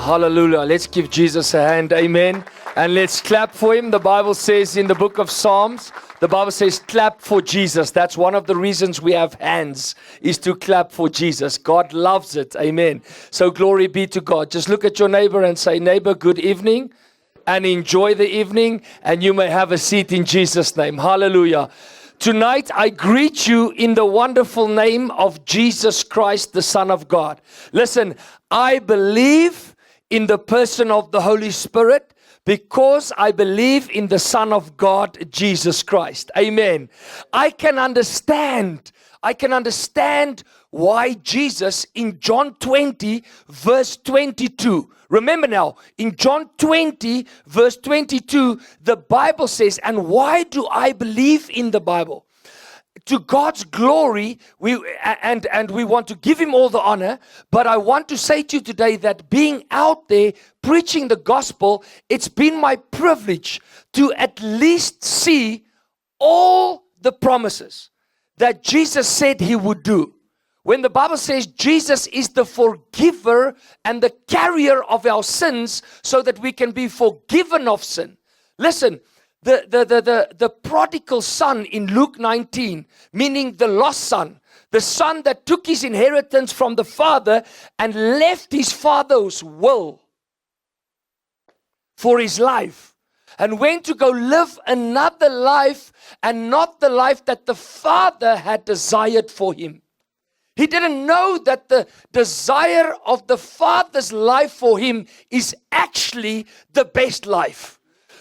Hallelujah. Let's give Jesus a hand. Amen. And let's clap for him. The Bible says in the book of Psalms, the Bible says clap for Jesus. That's one of the reasons we have hands, is to clap for Jesus. God loves it. Amen. So glory be to God. Just look at your neighbor and say, neighbor, good evening, and enjoy the evening, and you may have a seat in Jesus' name. Hallelujah. Tonight, I greet you in the wonderful name of Jesus Christ, the Son of God. Listen, I believe in the person of the Holy Spirit because I believe in the Son of God, Jesus Christ. Amen. I can understand why Jesus in John 20 verse 22. Remember now, in John 20 verse 22, the Bible says, and why do I believe in the Bible? To God's glory, we want to give him all the honor, but I want to say to you today that being out there preaching the gospel, it's been my privilege to at least see all the promises that Jesus said he would do. When the Bible says Jesus is the forgiver and the carrier of our sins so that we can be forgiven of sin. Listen, the prodigal son in Luke 19, meaning the lost son, the son that took his inheritance from the father and left his father's will for his life and went to go live another life and not the life that the father had desired for him. He didn't know that the desire of the Father's life for him is actually the best life.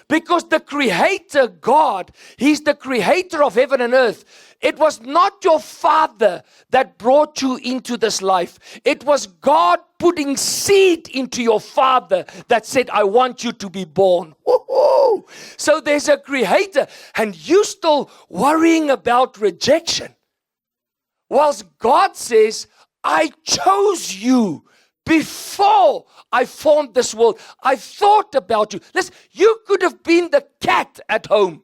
Because the Creator God, He's the Creator of heaven and earth. It was not your father that brought you into this life. It was God putting seed into your father that said, I want you to be born. Woo-hoo! So there's a Creator and you still worrying about rejection. Whilst God says, I chose you before I formed this world. I thought about you. Listen, you could have been the cat at home.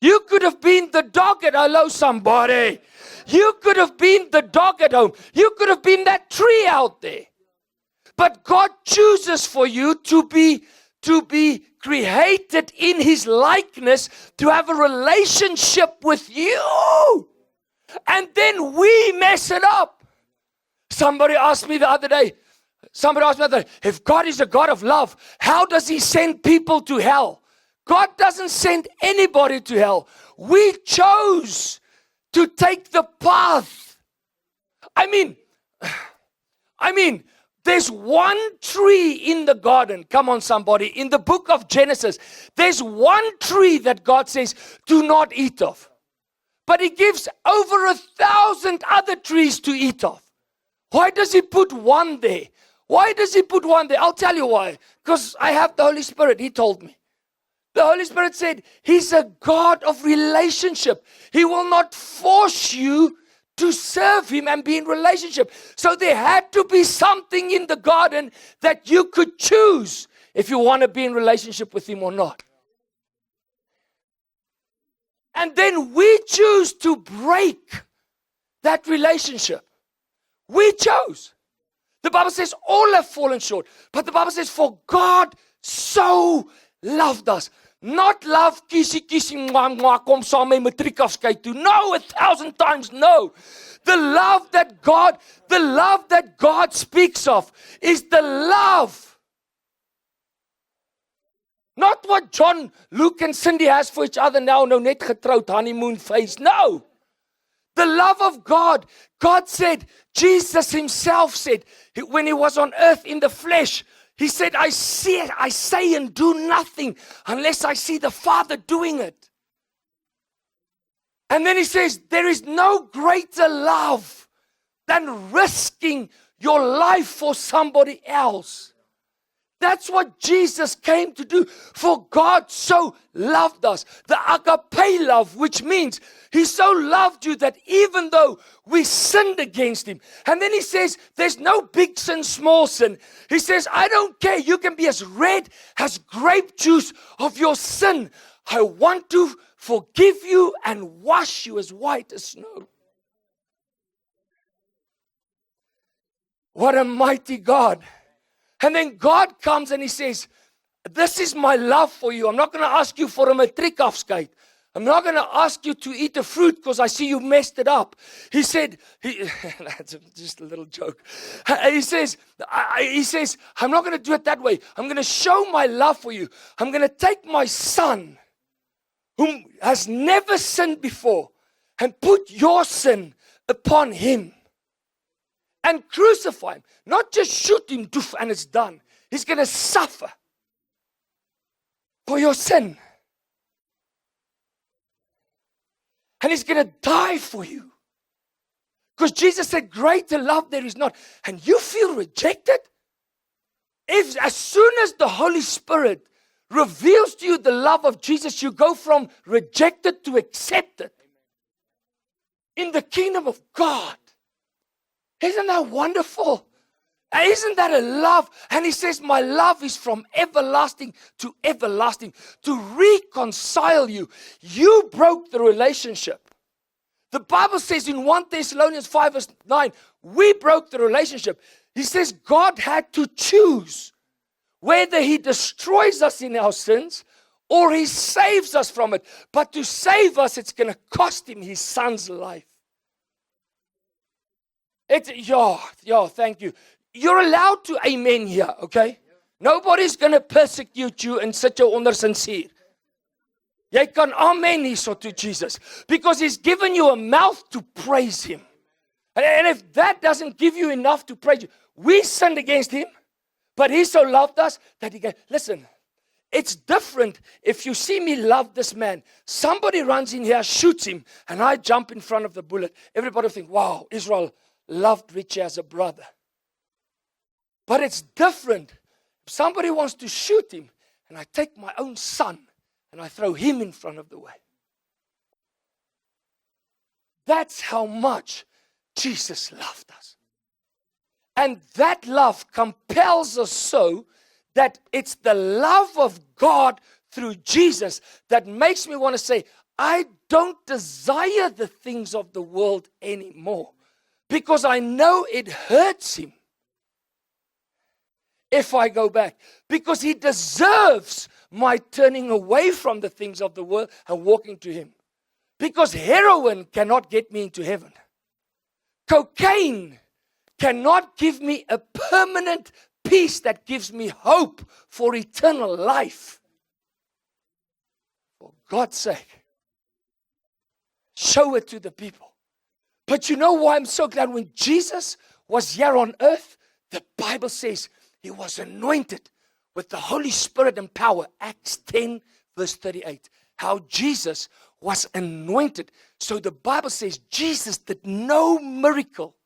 You could have been the dog at hello somebody. You could have been the dog at home. You could have been that tree out there. But God chooses for you to be created in His likeness, to have a relationship with you. And then we mess it up. Somebody asked me the other day, if God is a God of love, how does He send people to hell? God doesn't send anybody to hell. We chose to take the path. I mean, there's one tree in the garden. Come on, somebody. In the book of Genesis, there's one tree that God says, do not eat of. But He gives over 1,000 other trees to eat of. Why does He put one there? Why does He put one there? I'll tell you why. Because I have the Holy Spirit. He told me. The Holy Spirit said, He's a God of relationship. He will not force you to serve Him and be in relationship. So there had to be something in the garden that you could choose if you want to be in relationship with Him or not. And then we choose to break that relationship. We chose. The Bible says all have fallen short. But the Bible says for God so loved us. Not love kiesie mwah kom saam met matriek afskeid toe. No, 1,000 times no. The love that God speaks of is the love. Not what John, Luke and Cindy has for each other now, no net getroud, honeymoon phase. No. The love of God. God said, Jesus Himself said, when He was on earth in the flesh, He said, I say and do nothing unless I see the Father doing it. And then He says, there is no greater love than risking your life for somebody else. That's what Jesus came to do. For God so loved us. The agape love, which means He so loved you that even though we sinned against Him. And then He says, there's no big sin, small sin. He says, I don't care. You can be as red as grape juice of your sin. I want to forgive you and wash you as white as snow. What a mighty God. And then God comes and he says, this is my love for you. I'm not going to ask you for a matric afskeid. I'm not going to ask you to eat a fruit because I see you messed it up. He said, that's just a little joke. He says, I'm not going to do it that way. I'm going to show my love for you. I'm going to take my son, whom has never sinned before, and put your sin upon him and crucify him. Not just shoot him, doof, and it's done. He's going to suffer for your sin. And he's going to die for you. Because Jesus said, greater love there is not. And you feel rejected? If as soon as the Holy Spirit reveals to you the love of Jesus, you go from rejected to accepted in the kingdom of God. Isn't that wonderful? Isn't that a love? And he says, my love is from everlasting to everlasting to reconcile you. You broke the relationship. The Bible says in 1 Thessalonians 5 verse 9, we broke the relationship. He says God had to choose whether he destroys us in our sins or he saves us from it. But to save us, it's going to cost him his son's life. Thank you. You're allowed to amen here, okay? Nobody's going to persecute you and sit you onder sincere. Jy kan amen hierso to Jesus. Because he's given you a mouth to praise him. And if that doesn't give you enough to praise you, we sinned against him, but he so loved us that he gave. Listen, it's different if you see me love this man. Somebody runs in here, shoots him, and I jump in front of the bullet. Everybody will think, wow, Israel loved Richie as a brother. But it's different. If somebody wants to shoot him, and I take my own son, and I throw him in front of the way. That's how much Jesus loved us. And that love compels us so that it's the love of God through Jesus that makes me want to say, I don't desire the things of the world anymore. Because I know it hurts him if I go back. Because he deserves my turning away from the things of the world and walking to him. Because heroin cannot get me into heaven. Cocaine cannot give me a permanent peace that gives me hope for eternal life. For God's sake, show it to the people. But you know why I'm so glad? When Jesus was here on earth, the Bible says he was anointed with the Holy Spirit and power. Acts 10 verse 38. How Jesus was anointed. So the Bible says Jesus did no miracle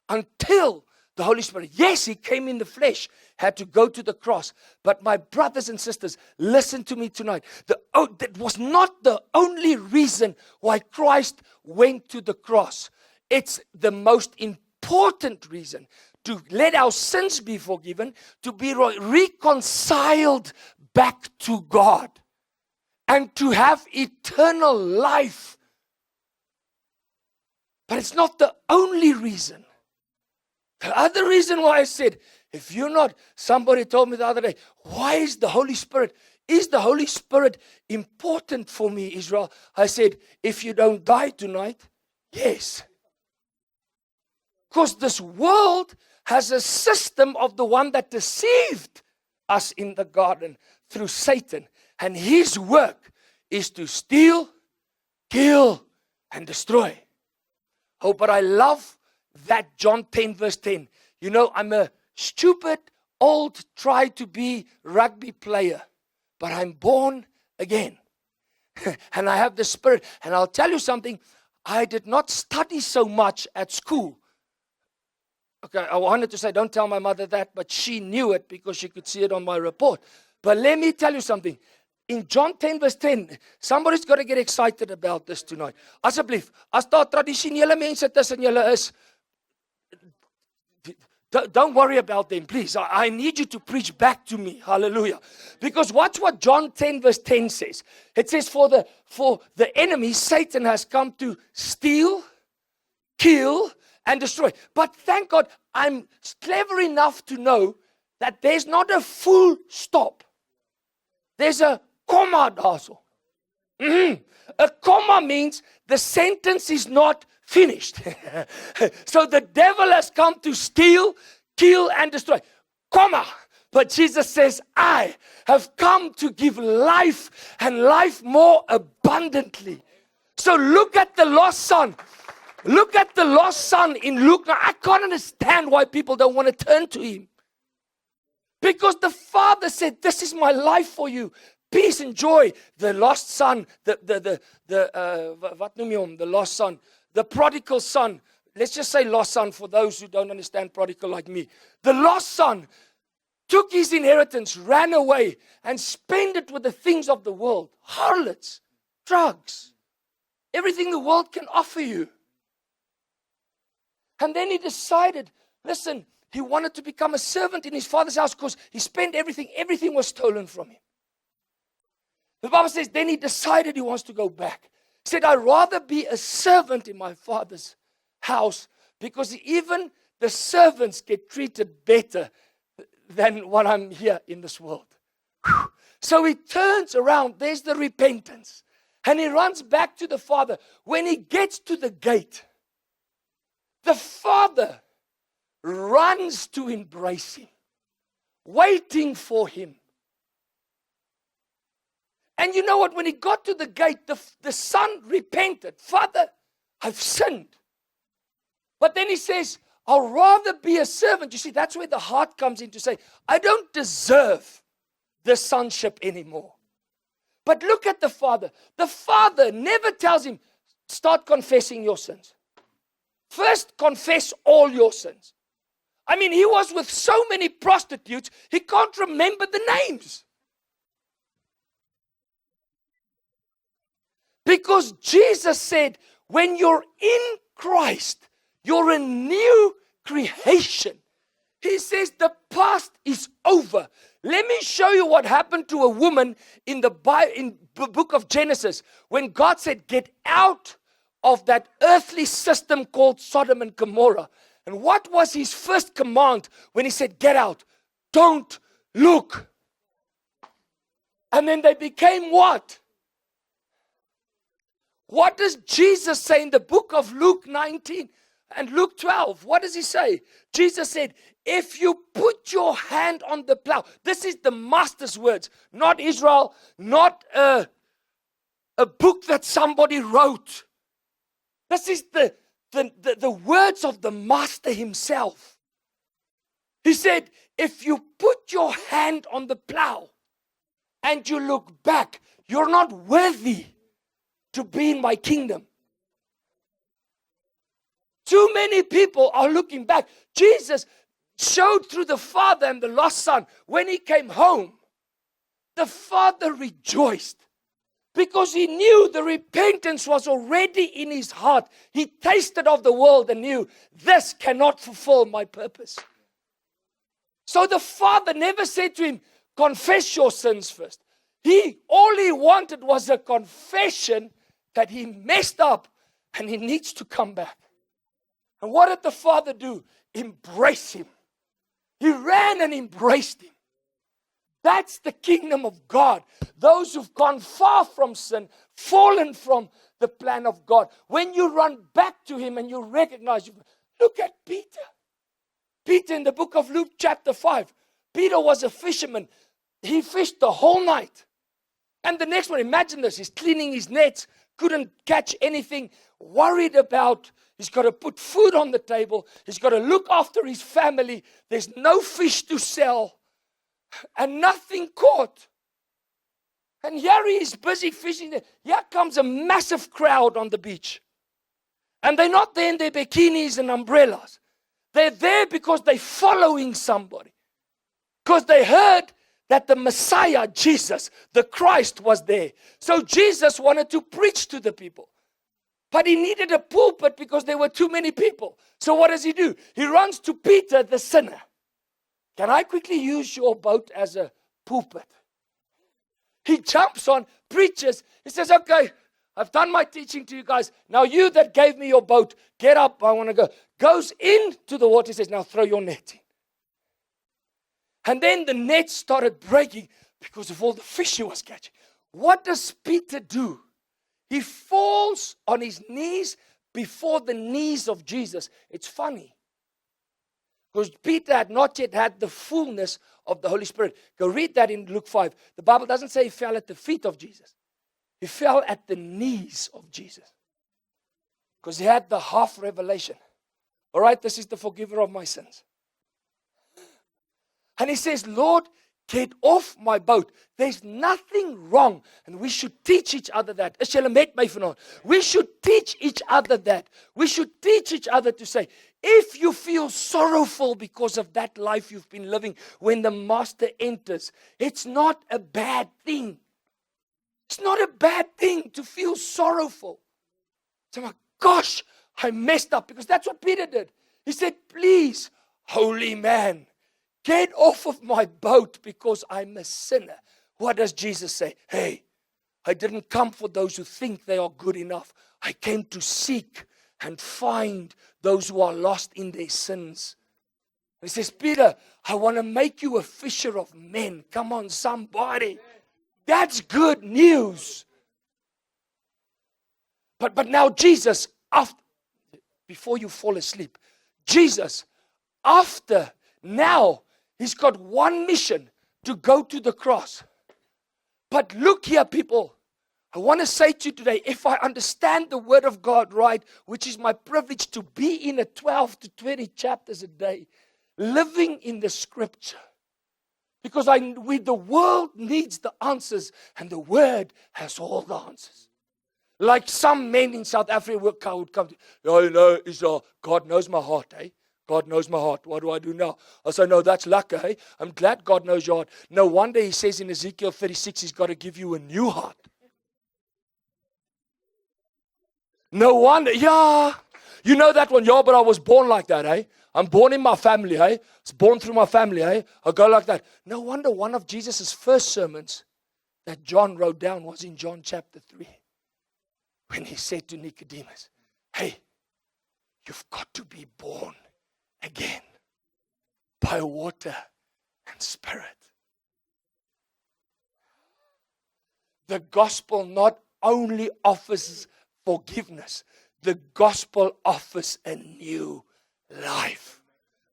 until the Holy Spirit. Yes, he came in the flesh, had to go to the cross. But my brothers and sisters, listen to me tonight. That was not the only reason why Christ went to the cross. It's the most important reason. To let our sins be forgiven, to be reconciled back to God, and to have eternal life. But it's not the only reason. The other reason why I said, if you're not, somebody told me the other day, why is the Holy Spirit? Is the Holy Spirit important for me, Israel? I said, if you don't die tonight, yes. Because this world has a system of the one that deceived us in the garden through Satan. And his work is to steal, kill, and destroy. Oh, but I love that John 10 verse 10. You know, I'm a stupid, old, try to be rugby player. But I'm born again. And I have the Spirit. And I'll tell you something. I did not study so much at school. Okay, I wanted to say, don't tell my mother that, but she knew it because she could see it on my report. But let me tell you something. In John 10 verse 10, somebody's got to get excited about this tonight. Asseblief, as daar tradisionele mense tussen julle is, don't worry about them, please. I need you to preach back to me. Hallelujah. Because watch what John 10 verse 10 says. It says, for the enemy, Satan has come to steal, kill, and destroy. But thank God, I'm clever enough to know that there's not a full stop. There's a comma also. A comma means the sentence is not finished. So the devil has come to steal, kill, and destroy. Comma. But Jesus says, I have come to give life and life more abundantly. So look at the lost son. Look at the lost son in Luke. Now, I can't understand why people don't want to turn to him. Because the father said, this is my life for you. Peace and joy. The lost son, the lost son, the prodigal son. Let's just say lost son for those who don't understand prodigal like me. The lost son took his inheritance, ran away, and spent it with the things of the world. Harlots, drugs, everything the world can offer you. And then he decided, listen, he wanted to become a servant in his father's house because he spent everything. Everything was stolen from him. The Bible says, then he decided he wants to go back. He said, I'd rather be a servant in my father's house because even the servants get treated better than what I'm here in this world. Whew. So he turns around. There's the repentance. And he runs back to the father. When he gets to the gate, the father runs to embrace him, waiting for him. And you know what? When he got to the gate, the son repented. Father, I've sinned. But then he says, I'll rather be a servant. You see, that's where the heart comes in to say, I don't deserve the sonship anymore. But look at the father. The father never tells him, start confessing your sins. First, confess all your sins. I mean, he was with so many prostitutes, he can't remember the names. Because Jesus said, when you're in Christ, you're a new creation. He says the past is over. Let me show you what happened to a woman in the book of Genesis when God said, get out of that earthly system called Sodom and Gomorrah. And what was his first command when he said, get out? Don't look. And then they became what? What does Jesus say in the book of Luke 19 and Luke 12? What does he say? Jesus said, if you put your hand on the plow, this is the master's words, not Israel, not a book that somebody wrote. This is the words of the master himself. He said, if you put your hand on the plow and you look back, you're not worthy to be in my kingdom. Too many people are looking back. Jesus showed through the father and the lost son. When he came home, the father rejoiced because he knew the repentance was already in his heart. He tasted of the world and knew this cannot fulfill my purpose. So the father never said to him, confess your sins first. All he wanted was a confession that he messed up and he needs to come back. And what did the father do? Embrace him. He ran and embraced him. That's the kingdom of God. Those who've gone far from sin, fallen from the plan of God. When you run back to him and you recognize, look at Peter. Peter in the book of Luke chapter 5. Peter was a fisherman. He fished the whole night. And the next one, imagine this, he's cleaning his nets, couldn't catch anything, worried about, he's got to put food on the table, he's got to look after his family, there's no fish to sell, and nothing caught. And here he is busy fishing. Here comes a massive crowd on the beach. And they're not there in their bikinis and umbrellas. They're there because they're following somebody. Because they heard that the Messiah, Jesus, the Christ, was there. So Jesus wanted to preach to the people. But he needed a pulpit because there were too many people. So what does he do? He runs to Peter, the sinner. Can I quickly use your boat as a pulpit? He jumps on, preaches. He says, okay, I've done my teaching to you guys. Now you that gave me your boat, get up, I want to go. Goes into the water, he says, now throw your net in. And then the net started breaking because of all the fish he was catching. What does Peter do? He falls on his knees before the knees of Jesus. It's funny, because Peter had not yet had the fullness of the Holy Spirit. Go read that in Luke 5. The Bible doesn't say he fell at the feet of Jesus. He fell at the knees of Jesus, because he had the half revelation. All right, this is the forgiver of my sins. And he says, Lord, get off my boat. There's nothing wrong. And we should teach each other that. Is julle met my vanaand? We should teach each other that. We should teach each other to say, if you feel sorrowful because of that life you've been living when the master enters, it's not a bad thing. It's not a bad thing to feel sorrowful. So my gosh, I messed up, because that's what Peter did. He said, please, holy man, get off of my boat because I'm a sinner. What does Jesus say? Hey, I didn't come for those who think they are good enough. I came to seek and find those who are lost in their sins. He says, Peter, I want to make you a fisher of men. Come on, somebody. That's good news. But now Jesus, before you fall asleep, Jesus, now, he's got one mission, to go to the cross. But look here, people. I want to say to you today, if I understand the Word of God right, which is my privilege to be in 12 to 20 chapters a day, living in the Scripture. Because the world needs the answers, and the Word has all the answers. Like some men in South Africa would come to, God knows my heart, eh? God knows my heart. What do I do now? I say, no, that's luck, eh? I'm glad God knows your heart. No wonder he says in Ezekiel 36, he's got to give you a new heart. No wonder. Yeah. You know that one? Yeah, but I was born like that, eh? I'm born in my family, eh? It's born through my family, eh? I go like that. No wonder one of Jesus' first sermons that John wrote down was in John chapter 3. When he said to Nicodemus, hey, you've got to be born again by water and spirit. The gospel not only offers forgiveness, the gospel offers a new life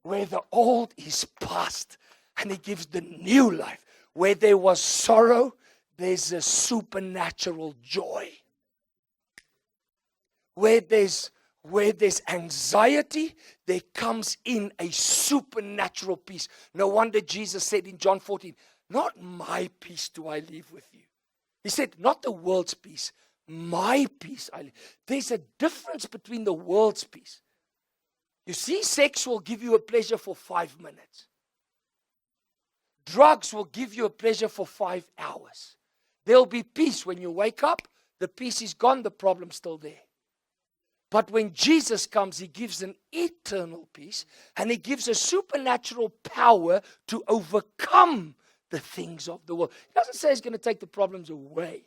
where the old is past and he gives the new life. Where there was sorrow, there's a supernatural joy. Where there's anxiety, there comes in a supernatural peace. No wonder Jesus said in John 14, not my peace do I leave with you. He said, not the world's peace, my peace I leave. There's a difference between the world's peace. You see, sex will give you a pleasure for 5 minutes. Drugs will give you a pleasure for 5 hours. There'll be peace when you wake up. The peace is gone, the problem's still there. But when Jesus comes, he gives an eternal peace, and he gives a supernatural power to overcome the things of the world. He doesn't say he's going to take the problems away.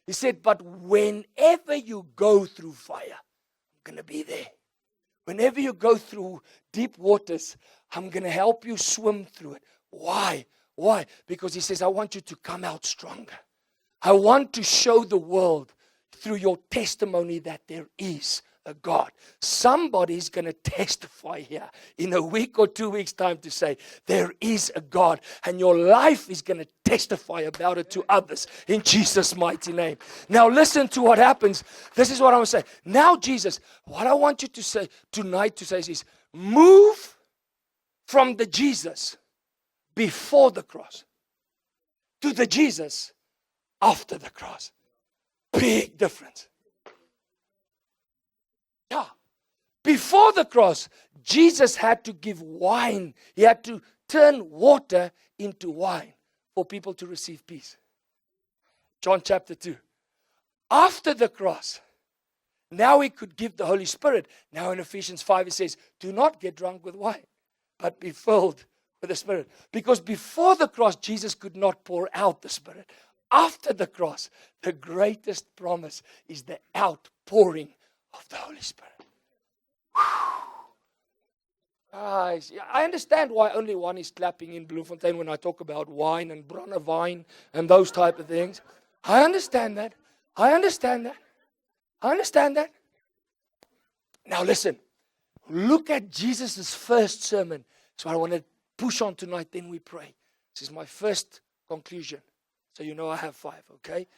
He said, but whenever you go through fire, I'm going to be there. Whenever you go through deep waters, I'm going to help you swim through it. Why? Why? Because he says, I want you to come out stronger. I want to show the world through your testimony that there is a God. Somebody's going to testify here in a week or 2 weeks' time to say, there is a God, and your life is going to testify about it to others in Jesus' mighty name. Now listen to what happens. This is what I want to say. Now Jesus, what I want you to say tonight is move from the Jesus before the cross to the Jesus after the cross. Big difference. Yeah. Before the cross, Jesus had to give wine. He had to turn water into wine for people to receive peace. John chapter 2. After the cross, now he could give the Holy Spirit. Now in Ephesians 5 it says, do not get drunk with wine, but be filled with the Spirit. Because before the cross, Jesus could not pour out the Spirit. After the cross, the greatest promise is the outpouring of the Holy Spirit. I understand why only one is clapping in Bloemfontein when I talk about wine and brandewijn and those type of things. I understand that. I understand that. I understand that. Now listen. Look at Jesus' first sermon. So I want to push on tonight, then we pray. This is my first conclusion. So you know I have 5, okay?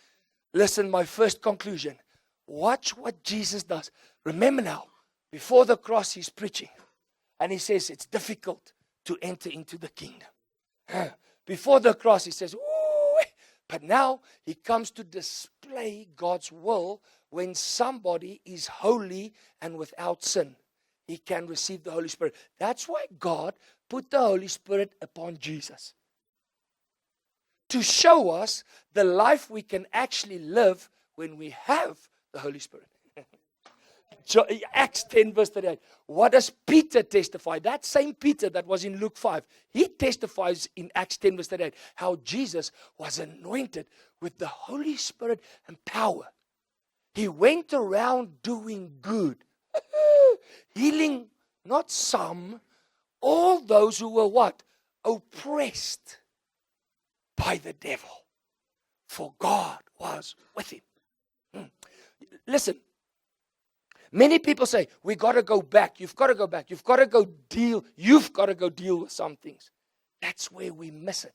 Listen, my first conclusion. Watch what Jesus does. Remember now, before the cross he's preaching. And he says it's difficult to enter into the kingdom. Before the cross he says, ooh, but now he comes to display God's will when somebody is holy and without sin. He can receive the Holy Spirit. That's why God put the Holy Spirit upon Jesus. To show us the life we can actually live when we have the Holy Spirit. Acts 10 verse 38. What does Peter testify? That same Peter that was in Luke 5. He testifies in Acts 10 verse 38 how Jesus was anointed with the Holy Spirit and power. He went around doing good. Healing not some, all those who were what? Oppressed by the devil. For God was with him. Listen. Many people say, we got to go back. You've got to go back. You've got to go deal. You've got to go deal with some things. That's where we miss it.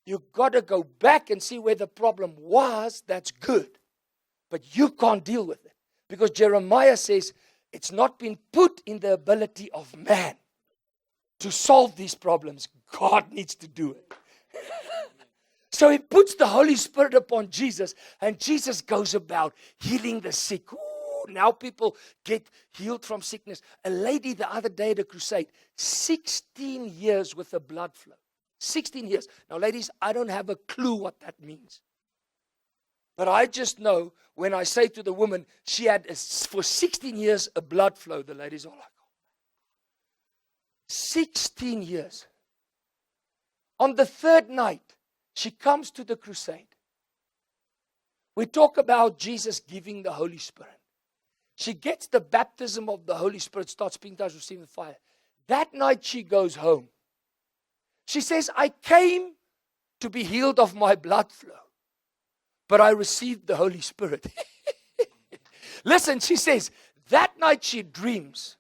You've got to go back and see where the problem was. That's good. But you can't deal with it. Because Jeremiah says, it's not been put in the ability of man to solve these problems. God needs to do it. So he puts the Holy Spirit upon Jesus, and Jesus goes about healing the sick. Ooh, now people get healed from sickness. A lady the other day at a crusade, 16 years with a blood flow. 16 years. Now, ladies, I don't have a clue what that means. But I just know when I say to the woman, she had for 16 years a blood flow, the ladies are like, 16 years. On the third night, she comes to the crusade. We talk about Jesus giving the Holy Spirit. She gets the baptism of the Holy Spirit, starts speaking to us, receiving fire. That night she goes home. She says, I came to be healed of my blood flow, but I received the Holy Spirit. Listen, she says, that night she dreams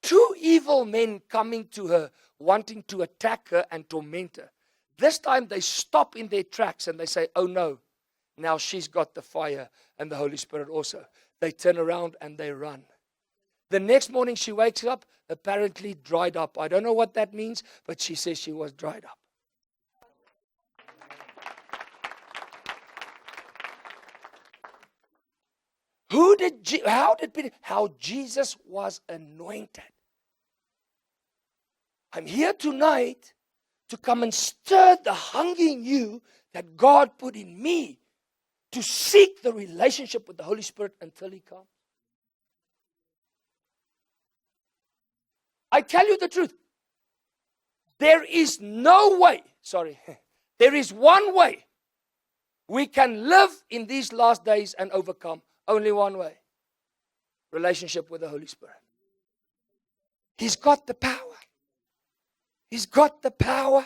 2 evil men coming to her, wanting to attack her and torment her. This time they stop in their tracks and they say, oh no, now she's got the fire and the Holy Spirit also. They turn around and they run. The next morning she wakes up, apparently dried up. I don't know what that means, but she says she was dried up. How Jesus was anointed. I'm here tonight to come and stir the hunger in you that God put in me to seek the relationship with the Holy Spirit until He comes. I tell you the truth. There is no way, there is one way we can live in these last days and overcome. Only one way. Relationship with the Holy Spirit. He's got the power. He's got the power.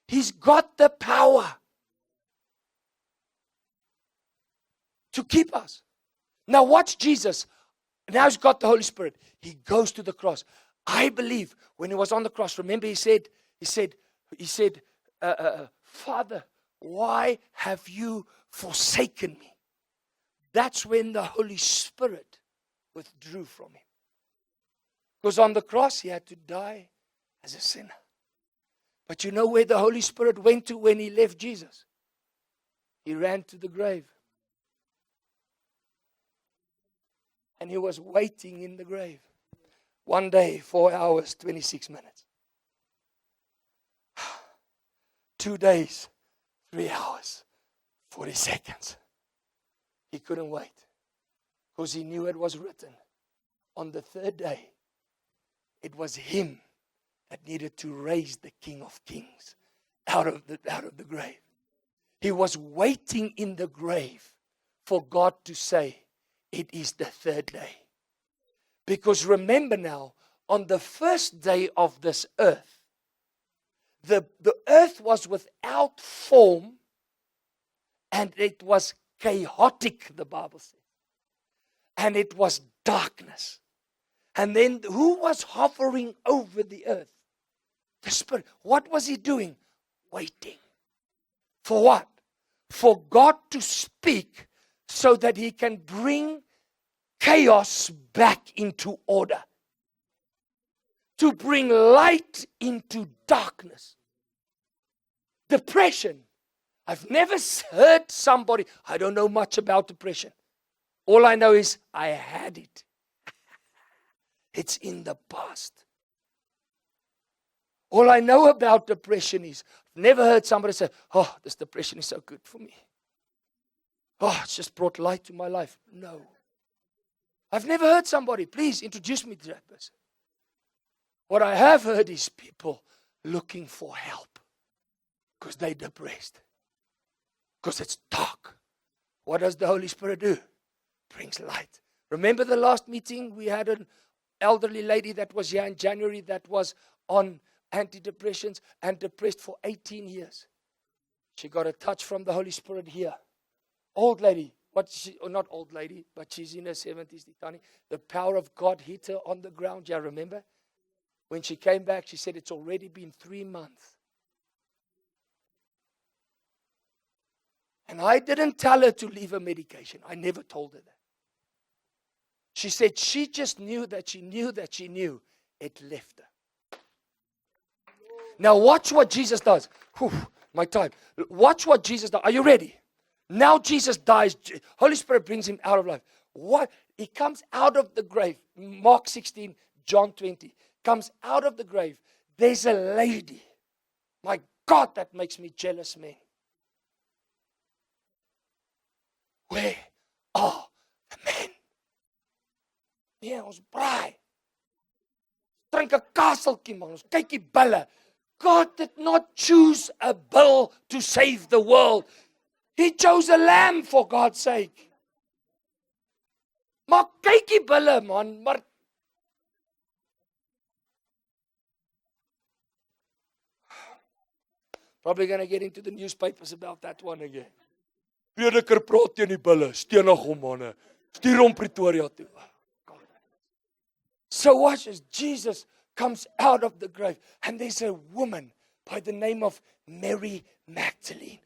He's got the power to keep us. Now watch Jesus. Now he's got the Holy Spirit. He goes to the cross. I believe when he was on the cross, remember he said, Father, why have you forsaken me? That's when the Holy Spirit withdrew from him. Because on the cross he had to die as a sinner. But you know where the Holy Spirit went to when he left Jesus? He ran to the grave. And he was waiting in the grave. 1 day, 4 hours, 26 minutes. 2 days, 3 hours, 40 seconds. He couldn't wait. Because he knew it was written. On the third day, it was him that needed to raise the King of Kings out of the grave. He was waiting in the grave for God to say, it is the third day. Because remember now, on the first day of this earth, the earth was without form and it was chaotic, the Bible says. And it was darkness. And then who was hovering over the earth? The Spirit. What was he doing? Waiting. For what? For God to speak so that he can bring chaos back into order. To bring light into darkness. Depression. I've never heard somebody, I don't know much about depression. All I know is I had it. It's in the past. All I know about depression is, I've never heard somebody say, oh, this depression is so good for me. Oh, it's just brought light to my life. No. I've never heard somebody, please introduce me to that person. What I have heard is people looking for help because they're depressed. Because it's dark. What does the Holy Spirit do? Brings light. Remember the last meeting? We had an elderly lady that was here in January that was on antidepressants and depressed for 18 years. She got a touch from the Holy Spirit here. Old lady. Not old lady, but she's in her 70s. The power of God hit her on the ground. Yeah, remember? When she came back, she said it's already been 3 months. And I didn't tell her to leave her medication. I never told her that. She said she just knew that she knew that she knew it left her. Now watch what Jesus does. Whew, my time. Watch what Jesus does. Are you ready? Now Jesus dies. Holy Spirit brings him out of life. What? He comes out of the grave. Mark 16, John 20. Comes out of the grave. There's a lady. My God, that makes me jealous, man. Where are the men? Ja, ons braai. Drink 'n kaseltjie man. Ons kyk die bulle. God did not choose a bull to save the world. He chose a lamb for God's sake. Maar kyk die bulle man, maar probably going to get into the newspapers about that one again. Prediker praat teen die bulle, stenig hom manne. Stuur hom Pretoria toe. So watch as Jesus comes out of the grave and there's a woman by the name of Mary Magdalene.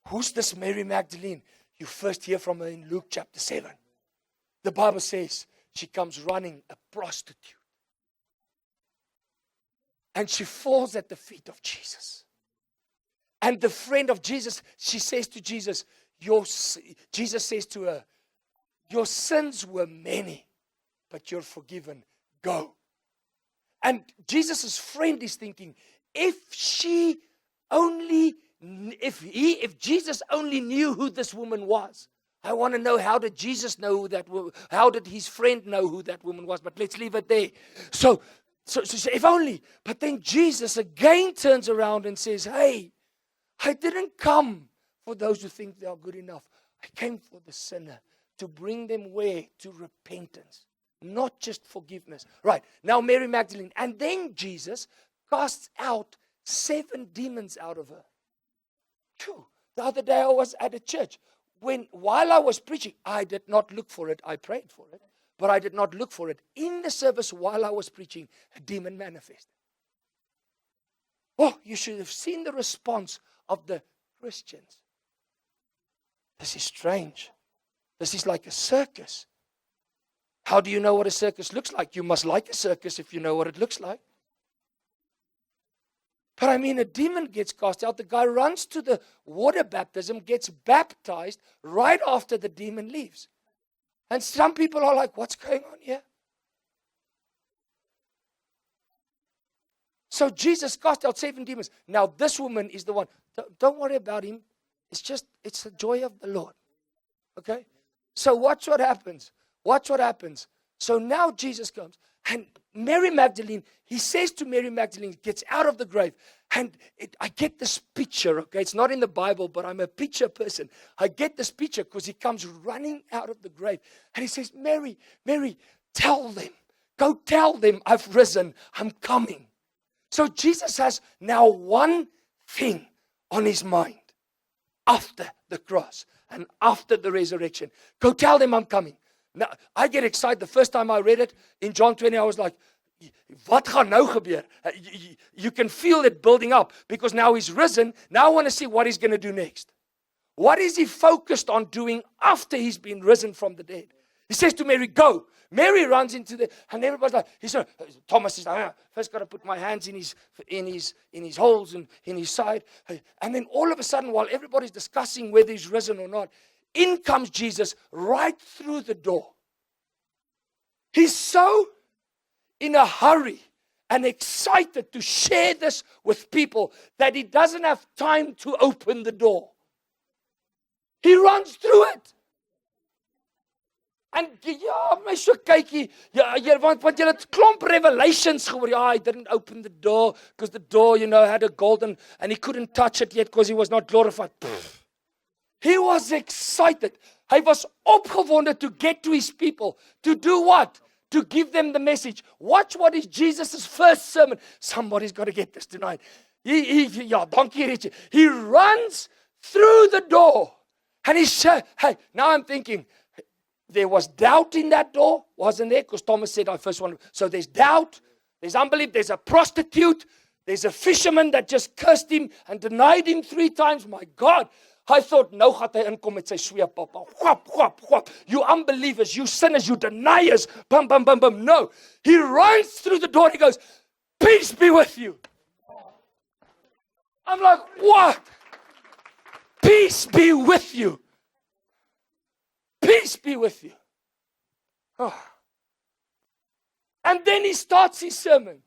Who's this Mary Magdalene? You first hear from her in Luke chapter 7. The Bible says she comes running, a prostitute. And she falls at the feet of Jesus. And the friend of Jesus, she says to Jesus, Jesus says to her, your sins were many, but you're forgiven. Go. And Jesus' friend is thinking, if Jesus only knew who this woman was. I want to know, how did Jesus know who that woman, how did his friend know who that woman was? But let's leave it there. So if only. But then Jesus again turns around and says, hey, I didn't come for those who think they are good enough. I came for the sinner, to bring them where? To repentance. Not just forgiveness. Right, now Mary Magdalene. And then Jesus casts out 7 demons out of her. Phew. The other day I was at a church. While I was preaching, I did not look for it. I prayed for it. But I did not look for it. In the service while I was preaching, a demon manifested. Oh, you should have seen the response of the Christians. This is strange. This is like a circus. How do you know what a circus looks like? You must like a circus if you know what it looks like. But I mean, a demon gets cast out. The guy runs to the water baptism, gets baptized right after the demon leaves. And some people are like, what's going on here? So Jesus cast out 7 demons. Now this woman is the one. Don't worry about him. It's the joy of the Lord. Okay? So watch what happens. Watch what happens. So now Jesus comes. And Mary Magdalene, he says to Mary Magdalene, gets out of the grave. And I get this picture, okay? It's not in the Bible, but I'm a picture person. I get this picture because he comes running out of the grave. And he says, Mary, tell them, Go tell them I've risen. I'm coming. So Jesus has now one thing on his mind after the cross and after the resurrection. Go tell them I'm coming. Now, I get excited. The first time I read it in John 20, I was like, wat gaan nou gebeur? You can feel it building up because now he's risen. Now I want to see what he's going to do next. What is he focused on doing after he's been risen from the dead? He says to Mary, go. Mary runs into and everybody's like, Thomas is like, first got to put my hands in his holes and in his side. And then all of a sudden, while everybody's discussing whether he's risen or not, in comes Jesus right through the door. He's so in a hurry and excited to share this with people that he doesn't have time to open the door. He runs through it. En ja, my so kykie, want jy het klomp revelations gehoor. I didn't open the door because the door, had a golden, and he couldn't touch it yet because he was not glorified. Pfft. He was excited. Hy was opgewonde to get to his people. To do what? To give them the message. Watch what is Jesus' first sermon. Somebody's got to get this tonight. Dankie Richie. He runs through the door. And he said, hey, now I'm thinking, there was doubt in that door, wasn't there? Because Thomas said, I first want to. So there's doubt, there's unbelief, there's a prostitute, there's a fisherman that just cursed him and denied him 3 times. My God, I thought, nou gaat hy inkom met sy sweep, papa. Whap. You unbelievers, you sinners, you deniers. Bum, bum, bum, bum. No. He runs through the door. He goes, peace be with you. I'm like, what? Peace be with you. Peace be with you. Oh. And then he starts his sermon.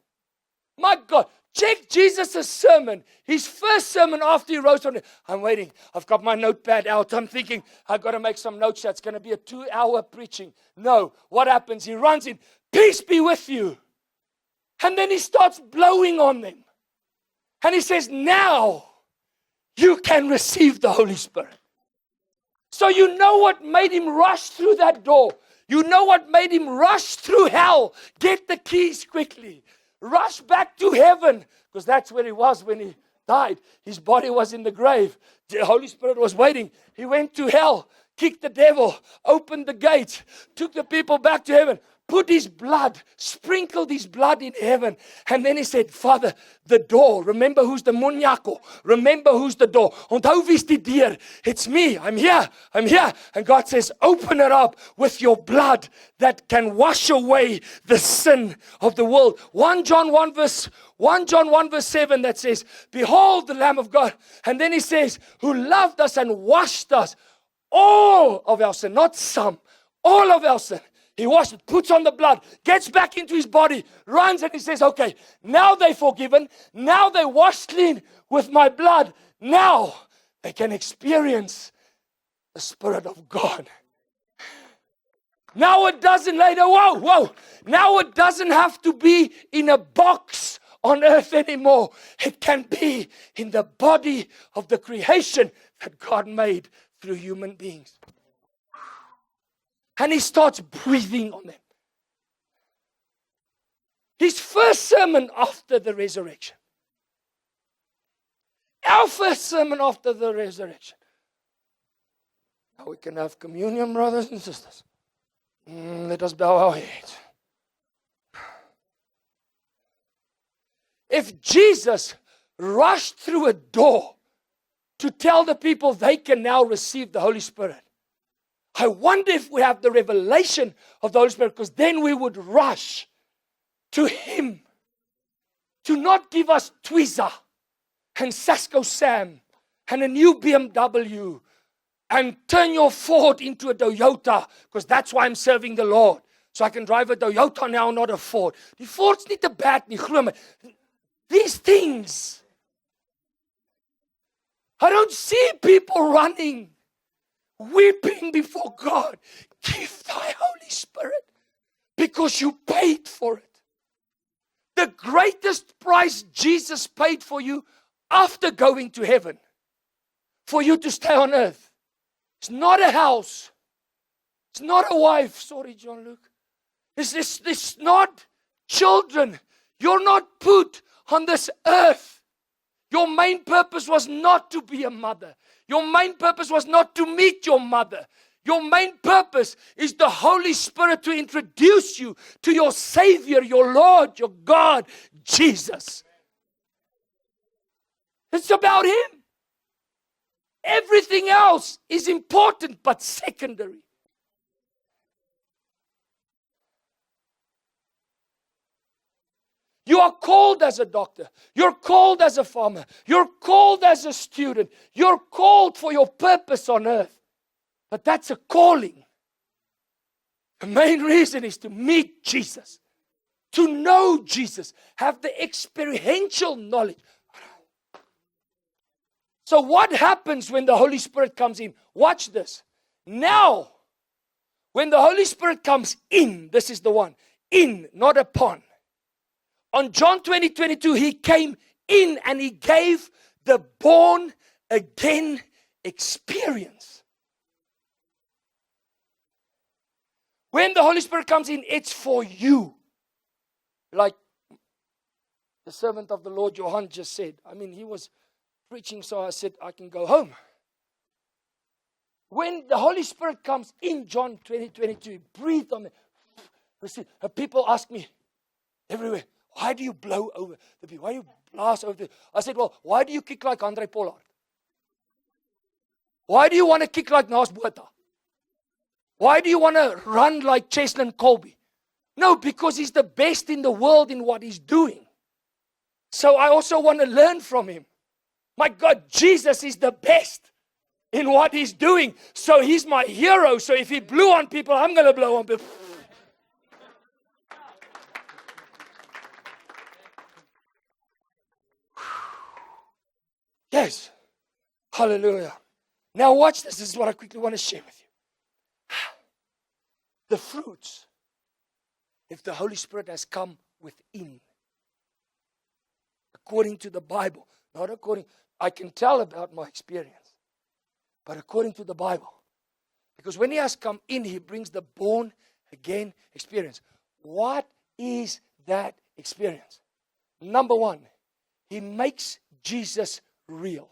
My God, check Jesus' sermon. His first sermon after he rose from the dead. I'm waiting. I've got my notepad out. I'm thinking, I've got to make some notes. That's going to be a 2-hour preaching. No. What happens? He runs in. Peace be with you. And then he starts blowing on them. And he says, now you can receive the Holy Spirit. So you know what made him rush through that door. You know what made him rush through hell. Get the keys quickly. Rush back to heaven. Because that's where he was when he died. His body was in the grave. The Holy Spirit was waiting. He went to hell, kicked the devil, opened the gate, took the people back to heaven. Put his blood, sprinkled his blood in heaven. And then he said, Father, the door. Remember who's the munyako. Remember who's the door. Onthou wie's die deur. It's me. I'm here. And God says, open it up with your blood that can wash away the sin of the world. 1 John 1 verse 7 that says, behold the Lamb of God. And then he says, who loved us and washed us. All of our sin, not some. All of our sin. He washes, puts on the blood, gets back into his body, runs, and he says, okay, now they're forgiven. Now they're washed clean with my blood. Now they can experience the Spirit of God. Now it doesn't later, whoa. Now it doesn't have to be in a box on earth anymore. It can be in the body of the creation that God made through human beings. And he starts breathing on them. His first sermon after the resurrection. Our first sermon after the resurrection. Now we can have communion, brothers and sisters. Let us bow our heads. If Jesus rushed through a door to tell the people they can now receive the Holy Spirit, I wonder if we have the revelation of the Holy Spirit, because then we would rush to Him to not give us Twiza and Sasko Sam and a new BMW and turn your Ford into a Toyota, because that's why I'm serving the Lord. So I can drive a Toyota now, not a Ford. Die Ford's nie te bad nie, glo my. These things. I don't see people running, weeping before God. Give thy Holy Spirit, because you paid for it. The greatest price Jesus paid for you after going to heaven, for you to stay on earth. It's not a house. It's not a wife. Sorry, John Luke. This is not children. You're not put on this earth. Your main purpose was not to be a mother. Your main purpose was not to meet your mother. Your main purpose is the Holy Spirit to introduce you to your Savior, your Lord, your God, Jesus. It's about Him. Everything else is important but secondary. You are called as a doctor. You're called as a farmer. You're called as a student. You're called for your purpose on earth. But that's a calling. The main reason is to meet Jesus, to know Jesus, have the experiential knowledge. So what happens when the Holy Spirit comes in? Watch this. Now, when the Holy Spirit comes in, this is the one, in, not upon. On John 20:22, He came in and He gave the born again experience. When the Holy Spirit comes in, it's for you. Like the servant of the Lord, Johan, just said. I mean, he was preaching, so I said, I can go home. When the Holy Spirit comes in, John 20:22, He breathed on me. People ask me everywhere, why do you blow over the people? Why do you blast over the people? I said, well, why do you kick like Andre Pollard? Why do you want to kick like Naas Botha? Why do you want to run like Cheslin Colby? No, because he's the best in the world in what he's doing. So I also want to learn from him. My God, Jesus is the best in what He's doing. So He's my hero. So if He blew on people, I'm going to blow on people. Yes. Hallelujah. Now watch this. This is what I quickly want to share with you. The fruits, if the Holy Spirit has come within, according to the Bible, not according, I can tell about my experience, but according to the Bible. Because when He has come in, He brings the born again experience. What is that experience? Number one, He makes Jesus real.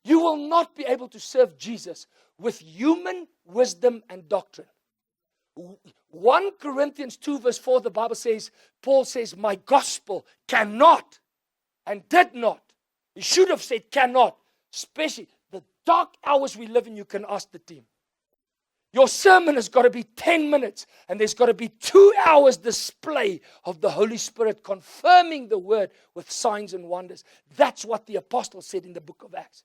You will not be able to serve Jesus with human wisdom and doctrine. 1 Corinthians 2 verse 4, the Bible says, Paul says, my gospel cannot and did not. He should have said cannot. Especially the dark hours we live in, you can ask the team. Your sermon has got to be 10 minutes and there's got to be 2 hours display of the Holy Spirit confirming the word with signs and wonders. That's what the apostle said in the book of Acts.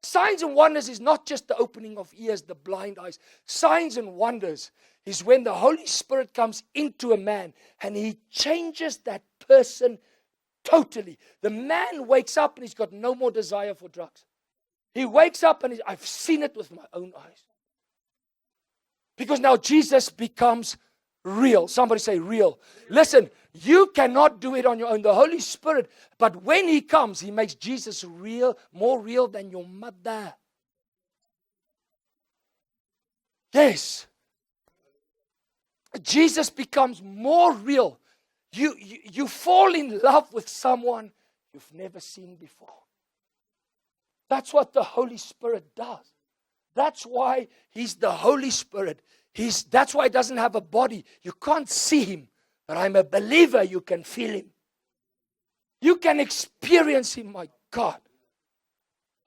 Signs and wonders is not just the opening of ears, the blind eyes. Signs and wonders is when the Holy Spirit comes into a man and He changes that person totally. The man wakes up and he's got no more desire for drugs. He wakes up and I've seen it with my own eyes. Because now Jesus becomes real. Somebody say real. Listen, you cannot do it on your own. The Holy Spirit, but when He comes, He makes Jesus real, more real than your mother. Yes. Jesus becomes more real. You fall in love with someone you've never seen before. That's what the Holy Spirit does. That's why He's the Holy Spirit. That's why He doesn't have a body. You can't see Him. But I'm a believer, you can feel Him. You can experience Him, my God.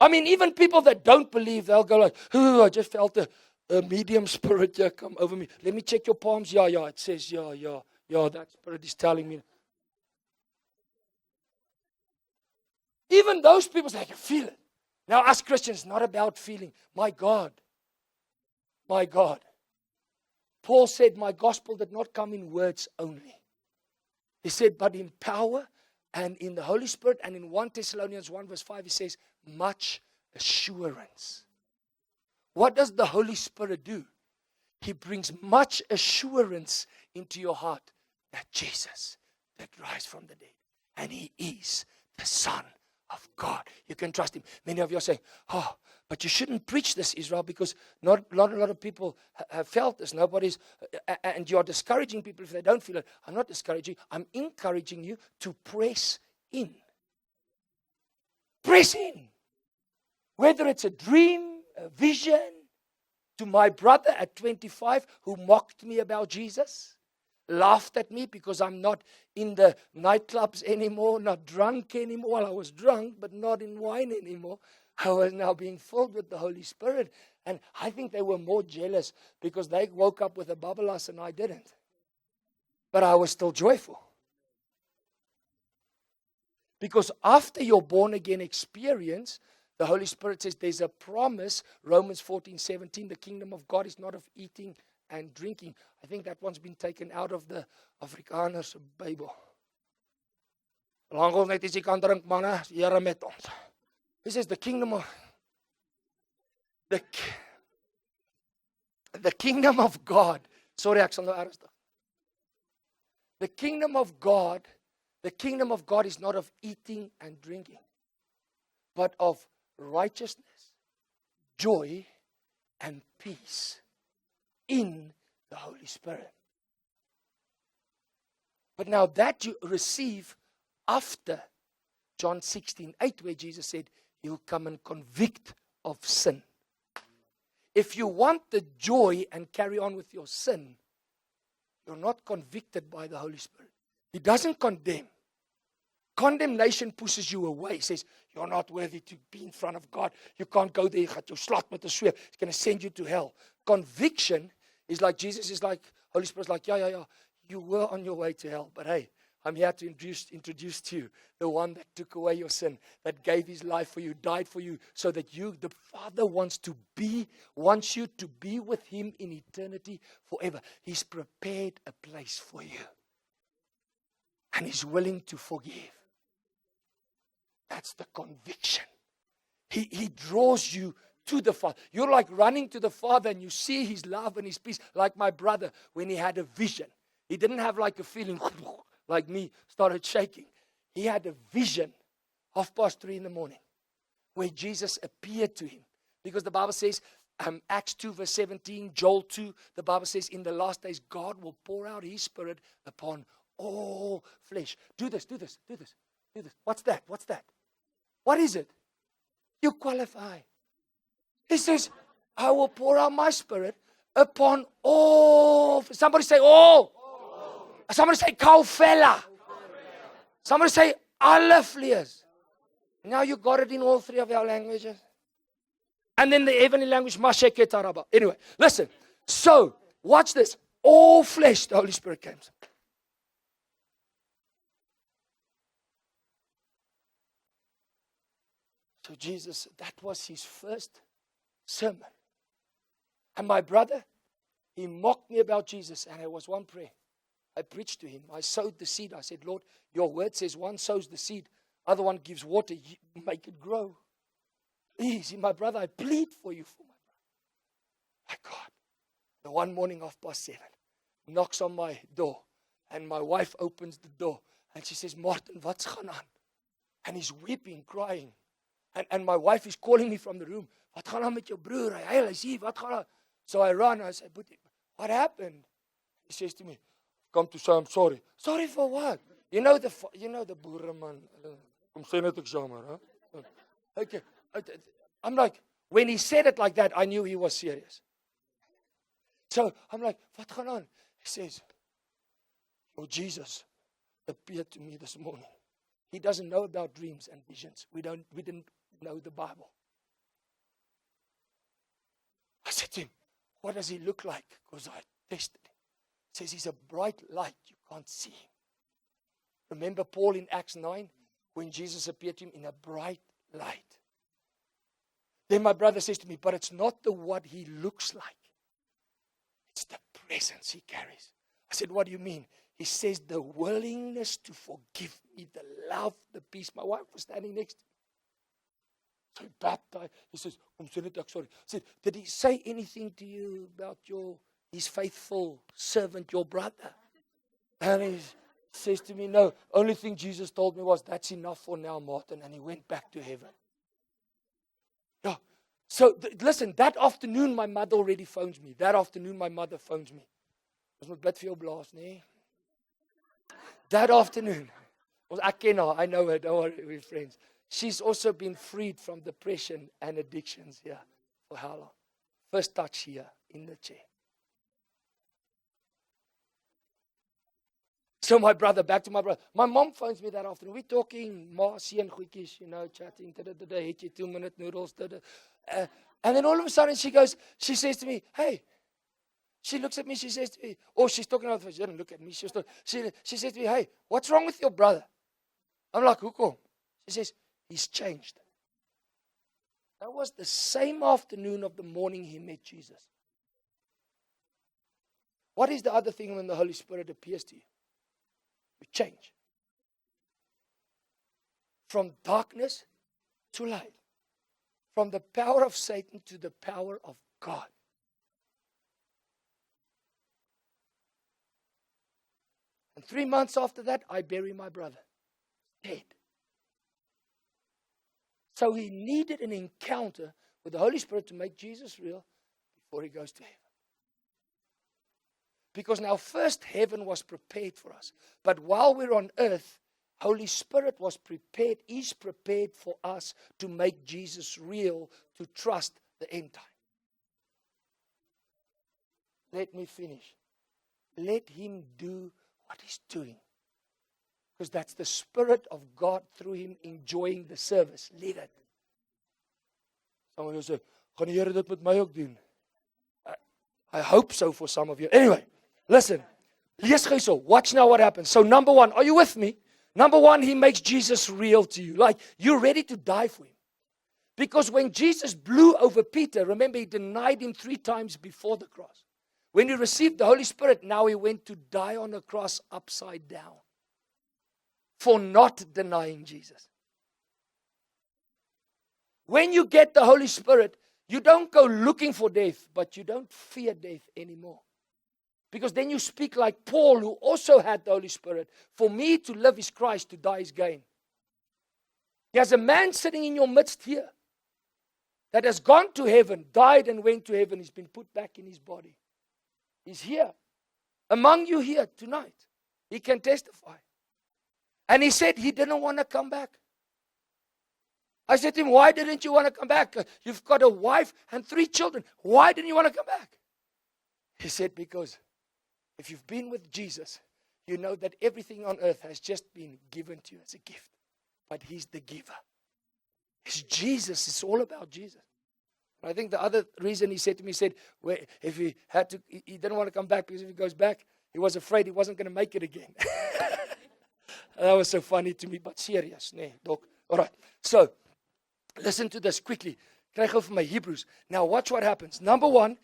I mean, even people that don't believe, they'll go like, oh, I just felt a medium spirit here come over me. Let me check your palms. Yeah, it says, yeah, that spirit is telling me. Even those people say, I can feel it. Now, us Christians, not about feeling. My God. Paul said, my gospel did not come in words only. He said, but in power and in the Holy Spirit. And in 1 Thessalonians 1 verse 5, he says, much assurance. What does the Holy Spirit do? He brings much assurance into your heart that Jesus did rise from the dead. And He is the Son of God. You can trust him. Many of you are saying, oh, but you shouldn't preach this, Israel, because not a lot of people have felt this. Nobody's, and you are discouraging people if they don't feel it. I'm not discouraging. I'm encouraging you to press in. Press in. Whether it's a dream, a vision, to my brother at 25 who mocked me about Jesus, laughed at me because I'm not in the nightclubs anymore, not drunk anymore. Well, I was drunk, but not in wine anymore. I was now being filled with the Holy Spirit. And I think they were more jealous because they woke up with a babbelas and I didn't. But I was still joyful. Because after your born-again experience, the Holy Spirit says there's a promise, Romans 14:17, the kingdom of God is not of eating and drinking. I think that one's been taken out of the Afrikaners Bible. Lang ons net as jy kan drink, manne, Here met ons. He says the kingdom of the kingdom of God. Sorry, ek sal nou ernstig. The kingdom of God is not of eating and drinking, but of righteousness, joy, and peace in the Holy Spirit. But now that you receive after John 16:8, where Jesus said, he'll come and convict of sin. If you want the joy and carry on with your sin, you're not convicted by the Holy Spirit. He doesn't condemn. Condemnation pushes you away. He says, you're not worthy to be in front of God. You can't go there. You got your slot with the sweep. It's going to send you to hell. Conviction is like, Jesus is like, Holy Spirit's like, yeah. You were on your way to hell. But hey, I'm here to introduce to you the one that took away your sin, that gave his life for you, died for you, so that you, the Father wants you to be with him in eternity forever. He's prepared a place for you. And he's willing to forgive. That's the conviction. He draws you to the Father. You're like running to the Father and you see his love and his peace. Like my brother when he had a vision. He didn't have like a feeling like me, started shaking. He had a vision, 3:30 in the morning, where Jesus appeared to him. Because the Bible says, Acts 2 verse 17, Joel 2, the Bible says, in the last days, God will pour out his Spirit upon all flesh. Do this. What's that? What is it? You qualify. He says, I will pour out my Spirit upon all. Somebody say all. Somebody say kaufela. Somebody say alle vlees. Now you got it in all three of our languages. And then the heavenly language, masheketaraba. Anyway, listen. So, watch this. All flesh, the Holy Spirit came. So Jesus, that was his first sermon. And my brother, he mocked me about Jesus, and it was one prayer. I preached to him. I sowed the seed. I said, Lord, your word says one sows the seed, other one gives water, you make it grow. Easy, my brother, I plead for you for my brother. My God, the one morning 7:30, knocks on my door, and my wife opens the door, and she says, Martin, what's gaan aan? And he's weeping, crying. And my wife is calling me from the room. Wat gaan aan met jou broer? Hy sê, wat gaan aan? So I run. I say, but what happened? He says to me, come to say I'm sorry. Sorry for what? You know the boereman. Kom sê net ek jammer, huh? Okay. I'm like, when he said it like that, I knew he was serious. So I'm like, wat gaan aan? He says, oh, Jesus appeared to me this morning. He doesn't know about dreams and visions. We didn't know the Bible. I said to him, what does he look like? Because I tested him. He says he's a bright light. You can't see him. Remember Paul in Acts 9? When Jesus appeared to him in a bright light. Then my brother says to me, but it's not what he looks like. It's the presence he carries. I said, what do you mean? He says the willingness to forgive me, the love, the peace. My wife was standing next to me. So he baptized. He says, sorry. I said, did he say anything to you about his faithful servant, your brother? And he says to me, no, only thing Jesus told me was, that's enough for now, Martin. And he went back to heaven. Yeah. So, listen, that afternoon, my mother already phones me. That afternoon, my mother phones me. Ons moet bid vir jou blaas, nee? That afternoon, I ken her, I know her, don't worry, we're friends. She's also been freed from depression and addictions here. For how long? First touch here, in the chair. So my brother, back to my brother. My mom phones me that afternoon. We're talking, ma, seun, goedjies, chatting, het jy 2-minute noodles, and then all of a sudden she says to me, hey, she looks at me, she says to me, oh, she's talking about, she didn't look at me, she says to me, hey, what's wrong with your brother? I'm like, hoekom? She says, he's changed. That was the same afternoon of the morning he met Jesus. What is the other thing when the Holy Spirit appears to you? You change. From darkness to light. From the power of Satan to the power of God. And 3 months after that, I bury my brother. Dead. So he needed an encounter with the Holy Spirit to make Jesus real before he goes to heaven. Because now first heaven was prepared for us. But while we're on earth, Holy Spirit was prepared, is prepared for us to make Jesus real, to trust the end time. Let me finish. Let him do what he's doing. Because that's the Spirit of God through him enjoying the service. Leave it. Someone will say, gaan die Here dit met my ook doen? I hope so for some of you. Anyway, listen. Lees gou so. Watch now what happens. So number one, are you with me? Number one, he makes Jesus real to you. Like, you're ready to die for him. Because when Jesus blew over Peter, remember he denied him 3 times before the cross. When he received the Holy Spirit, now he went to die on the cross upside down. For not denying Jesus. When you get the Holy Spirit, you don't go looking for death, but you don't fear death anymore. Because then you speak like Paul, who also had the Holy Spirit. For me to live is Christ, to die is gain. There's a man sitting in your midst here that has gone to heaven, died and went to heaven. He's been put back in his body. He's here. Among you here tonight. He can testify. And he said he didn't want to come back. I said to him, why didn't you want to come back? You've got a wife and 3 children. Why didn't you want to come back? He said, because if you've been with Jesus, you know that everything on earth has just been given to you as a gift. But he's the giver. It's Jesus. It's all about Jesus. I think the other reason he said to me, he said, well, if he didn't want to come back because if he goes back, he was afraid he wasn't going to make it again. That was so funny to me, but serious. Nee, doc. All right. So, listen to this quickly. Krijg gou vir my Hebrews. Now, watch what happens. Number 1,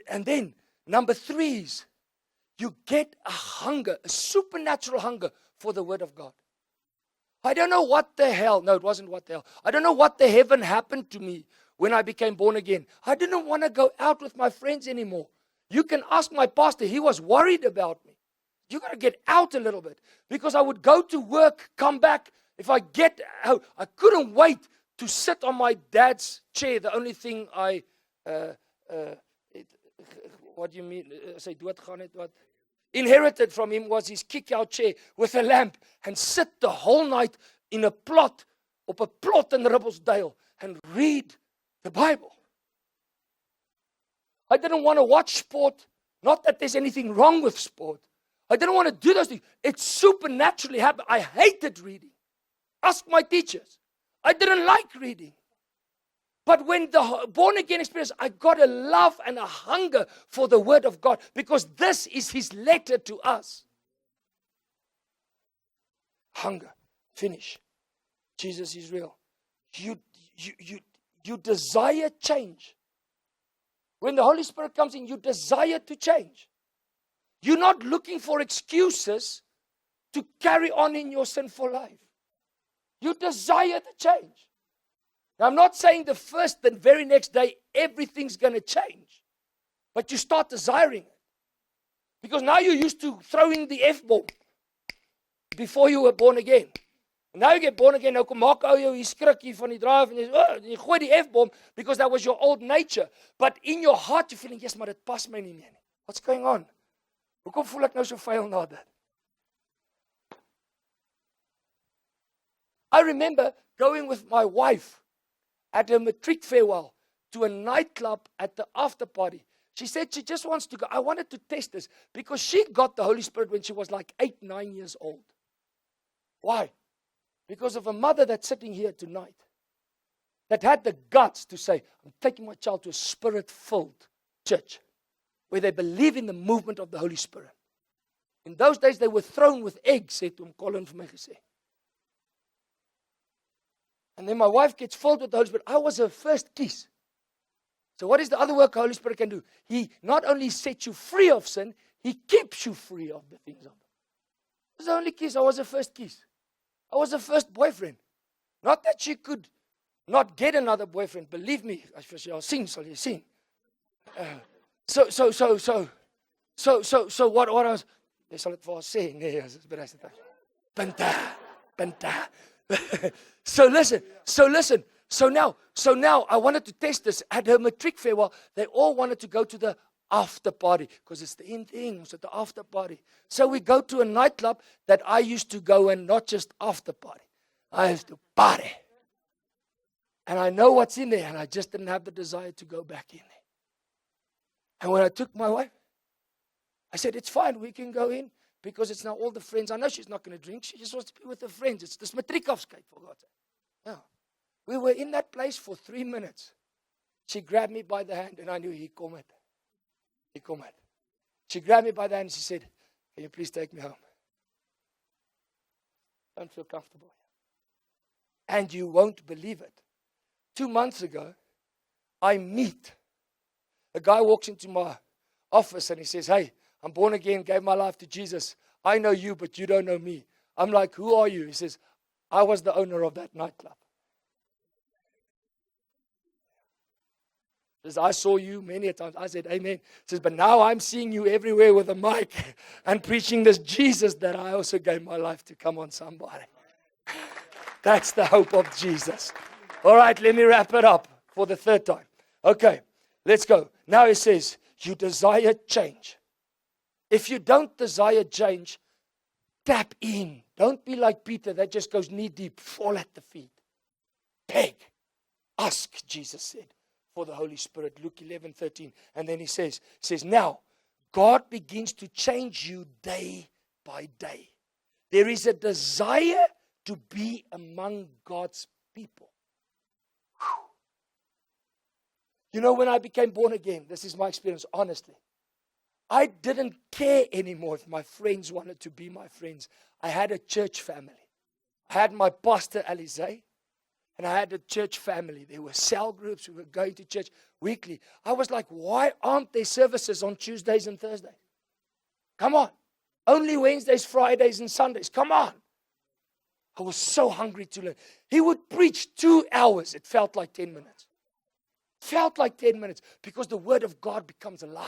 and then number 3 is you get a hunger, a supernatural hunger for the Word of God. I don't know what the hell. No, it wasn't what the hell. I don't know what the heaven happened to me when I became born again. I didn't want to go out with my friends anymore. You can ask my pastor. He was worried about me. You got to get out a little bit. Because I would go to work, come back. If I get out, I couldn't wait to sit on my dad's chair. The only thing what do you mean? Say, what? Inherited from him was his kick-out chair with a lamp and sit the whole night in a plot, op 'n plot in Ribbelsdale and read the Bible. I didn't want to watch sport. Not that there's anything wrong with sport. I didn't want to do those things. It supernaturally happened. I hated reading. Ask my teachers. I didn't like reading. But when the born-again experience, I got a love and a hunger for the Word of God. Because this is His letter to us. Hunger. Finish. Jesus is real. You desire change. When the Holy Spirit comes in, you desire to change. You're not looking for excuses to carry on in your sinful life. You desire the change. Now, I'm not saying the very next day, everything's going to change. But you start desiring it. Because now you're used to throwing the F-bomb. before you were born again. Now you get born again, nou kom maak ou jou hier skrikkie van die draai van jy gooi die F-bomb because that was your old nature. But in your heart you're feeling, yes, maar dit pas my nie meer nie. What's going on? Hoekom voel ek nou so vuil na dit? I remember going with my wife at a matric farewell to a nightclub at the after party. She said she just wants to go. I wanted to test this because she got the Holy Spirit when she was like 8, 9 years old. Why? Because of a mother that's sitting here tonight that had the guts to say, I'm taking my child to a spirit-filled church where they believe in the movement of the Holy Spirit. In those days, they were thrown with eggs, sê toe Colin vir my gesê. And then my wife gets filled with the Holy Spirit. I was her first kiss. So what is the other work the Holy Spirit can do? He not only sets you free of sin, He keeps you free of the things of it. It was the only kiss. I was her first kiss. I was her first boyfriend. Not that she could not get another boyfriend. Believe me, as jy sing, sal jy sien. So what I was, jy sal dit vir haar sê, nee, as dit bereis dit. Pinta. So listen. So now I wanted to test this at her matric farewell. They all wanted to go to the after party because it's the in thing. It's at the after party. So we go to a nightclub that I used to go and not just after party. I used to party. And I know what's in there, and I just didn't have the desire to go back in there. And when I took my wife, I said, it's fine, we can go in because it's now all the friends. I know she's not going to drink. She just wants to be with her friends. It's this matriekafskeid, for God's sake. Yeah. We were in that place for 3 minutes. She grabbed me by the hand, and I knew he come. She grabbed me by the hand, and she said, can you please take me home? Don't feel comfortable. And you won't believe it. 2 months ago, I meet. A guy walks into my office and he says, hey, I'm born again, gave my life to Jesus. I know you, but you don't know me. I'm like, who are you? He says, I was the owner of that nightclub. He says, I saw you many times. I said, amen. He says, but now I'm seeing you everywhere with a mic and preaching this Jesus that I also gave my life to. Come on, somebody. That's the hope of Jesus. All right, let me wrap it up for the third time. Okay, let's go. Now it says, you desire change. If you don't desire change, tap in. Don't be like Peter that just goes knee deep, fall at the feet. Beg. Ask, Jesus said, for the Holy Spirit. Luke 11:13. And then he says, now, God begins to change you day by day. There is a desire to be among God's people. You know, when I became born again, this is my experience, honestly. I didn't care anymore if my friends wanted to be my friends. I had a church family. I had my pastor, Alizé, and I had a church family. There were cell groups. We were going to church weekly. I was like, why aren't there services on Tuesdays and Thursdays? Come on. Only Wednesdays, Fridays, and Sundays. Come on. I was so hungry to learn. He would preach 2 hours. It felt like 10 minutes. Felt like 10 minutes because the word of God becomes alive.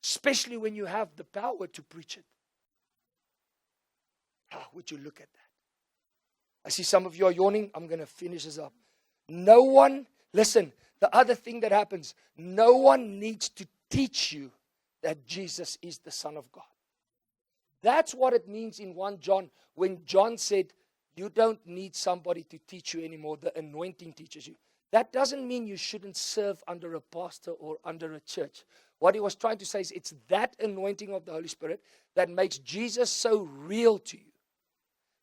Especially when you have the power to preach it. How would you look at that? I see some of you are yawning. I'm going to finish this up. No one, listen, the other thing that happens, no one needs to teach you that Jesus is the Son of God. That's what it means in 1 John when John said, you don't need somebody to teach you anymore. The anointing teaches you. That doesn't mean you shouldn't serve under a pastor or under a church. What he was trying to say is it's that anointing of the Holy Spirit that makes Jesus so real to you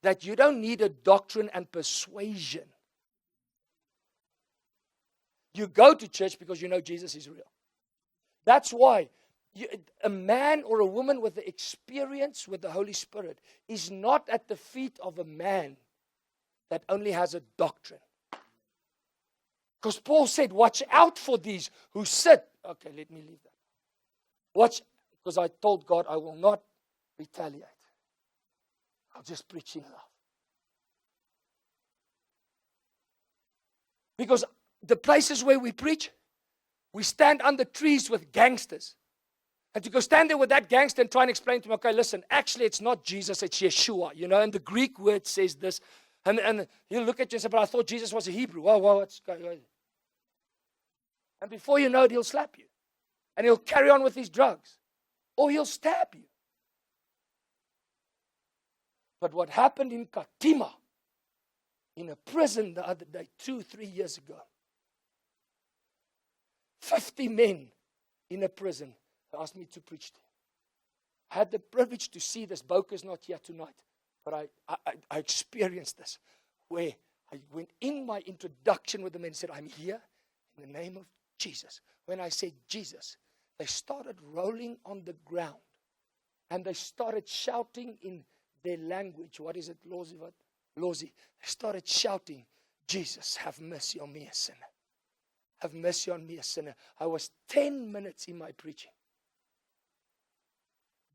that you don't need a doctrine and persuasion. You go to church because you know Jesus is real. That's why a man or a woman with the experience with the Holy Spirit is not at the feet of a man that only has a doctrine. Because Paul said, watch out for these who sit. Okay, let me leave that. Watch, because I told God I will not retaliate. I'll just preach in love. Because the places where we preach, we stand under trees with gangsters. And to go stand there with that gangster and try and explain to him, okay, listen, actually it's not Jesus, it's Yeshua, and the Greek word says this. And he'll look at you and say, but I thought Jesus was a Hebrew. Well, what's going on? And before you know it, he'll slap you. And he'll carry on with his drugs. Or he'll stab you. But what happened in Katima, in a prison the other day, 2-3 years ago, 50 men in a prison asked me to preach to him. I had the privilege to see this. Boker's not here tonight. But I experienced this, where I went in my introduction with them and said, I'm here in the name of Jesus. When I said Jesus, they started rolling on the ground. And they started shouting in their language. What is it, Lozi? They started shouting, Jesus, have mercy on me, a sinner. Have mercy on me, a sinner. I was 10 minutes in my preaching.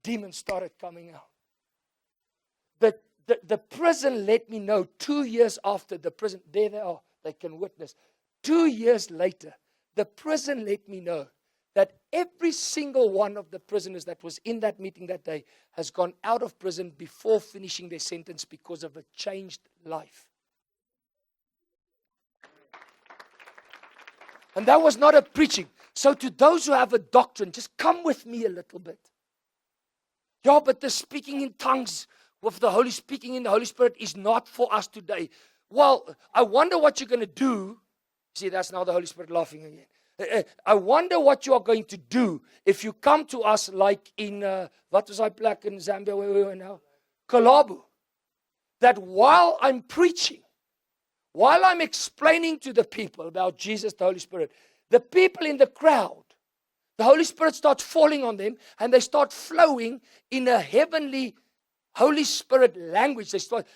Demons started coming out. The prison let me know 2 years after the prison, there they are, they can witness. 2 years later, the prison let me know that every single one of the prisoners that was in that meeting that day has gone out of prison before finishing their sentence because of a changed life. And that was not a preaching. So to those who have a doctrine, just come with me a little bit. Yeah, but the speaking in tongues with the Holy speaking in the Holy Spirit is not for us today. Well, I wonder what you're going to do. See, that's now the Holy Spirit laughing again. I wonder what you are going to do if you come to us like in, what was I plek in Zambia, where we were now? Kalabu. That while I'm preaching, while I'm explaining to the people about Jesus, the Holy Spirit, the people in the crowd, the Holy Spirit starts falling on them and they start flowing in a heavenly Holy Spirit language.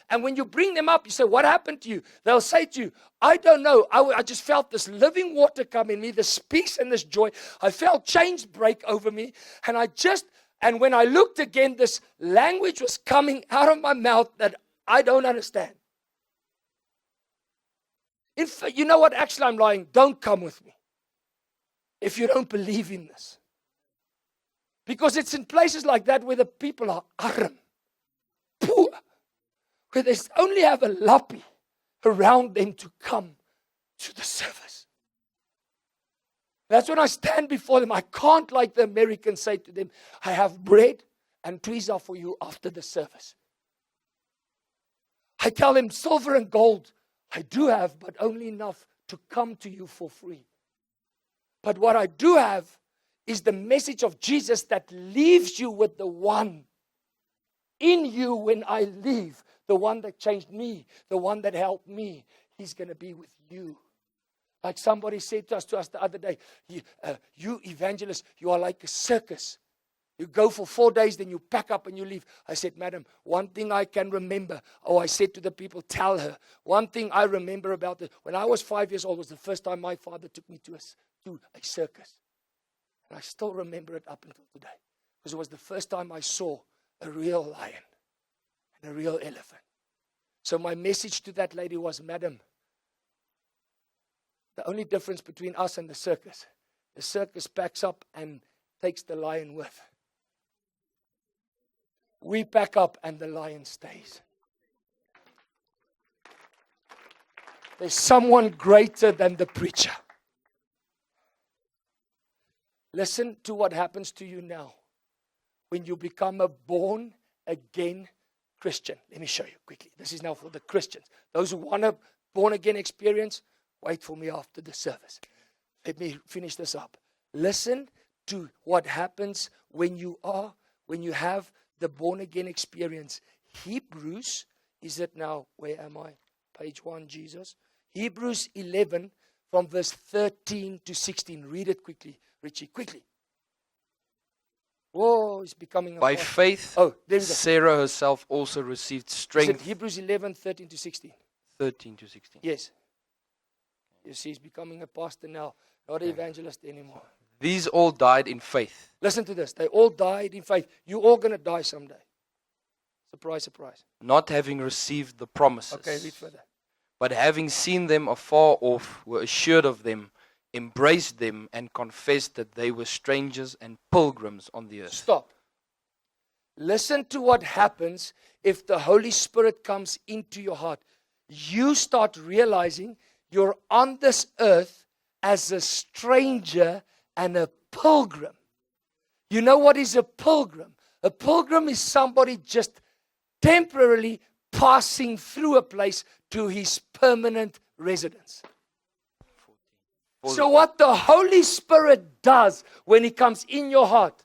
And when you bring them up, you say, what happened to you? They'll say to you, I don't know. I just felt this living water come in me, this peace and this joy. I felt chains break over me. And when I looked again, this language was coming out of my mouth that I don't understand. In fact, you know what? Actually, I'm lying. Don't come with me if you don't believe in this. Because it's in places like that where the people are arm, poor, where they only have a lappy around them to come to the service. That's when I stand before them. I can't, like the Americans, say to them, I have bread and tweezer for you after the service. I tell them, silver and gold I do have, but only enough to come to you for free. But what I do have is the message of Jesus that leaves you with the one in you when I leave, the one that changed me, the one that helped me. He's going to be with you. Like somebody said to us the other day, you evangelists, you are like a circus. You go for 4 days, then you pack up and you leave. I said, madam, one thing I can remember. I said to the people, tell her. One thing I remember about it, when I was 5 years old, was the first time my father took me to a circus. And I still remember it up until today. Because it was the first time I saw a real lion and a real elephant. So my message to that lady was, madam, the only difference between us and the circus packs up and takes the lion with. We pack up and the lion stays. There's someone greater than the preacher. Listen to what happens to you now when you become a born-again Christian. Let me show you quickly. This is now for the Christians. Those who want a born-again experience, wait for me after the service. Let me finish this up. Listen to what happens when you have the born-again experience. Hebrews, is it now, where am I? Page 1, Jesus. Hebrews 11 from verse 13 to 16. Read it quickly, Richie, quickly. Whoa, it's becoming a By faith, there we go. Sarah herself also received Is it strength. Hebrews 11, 13 to 16? 13 to 16. Yes. You see, he's becoming a pastor now, not an evangelist anymore. These all died in faith. Listen to this. They all died in faith. You're all going to die someday. Surprise, surprise. Not having received the promises, Okay, read further. but having seen them afar off, were assured of them, embraced them, and confessed that they were strangers and pilgrims on the earth. Stop. Listen to what happens if the Holy Spirit comes into your heart. You start realizing you're on this earth as a stranger and a pilgrim. You know what is a pilgrim? A pilgrim is somebody just temporarily passing through a place to his permanent residence. So what the Holy Spirit does when He comes in your heart,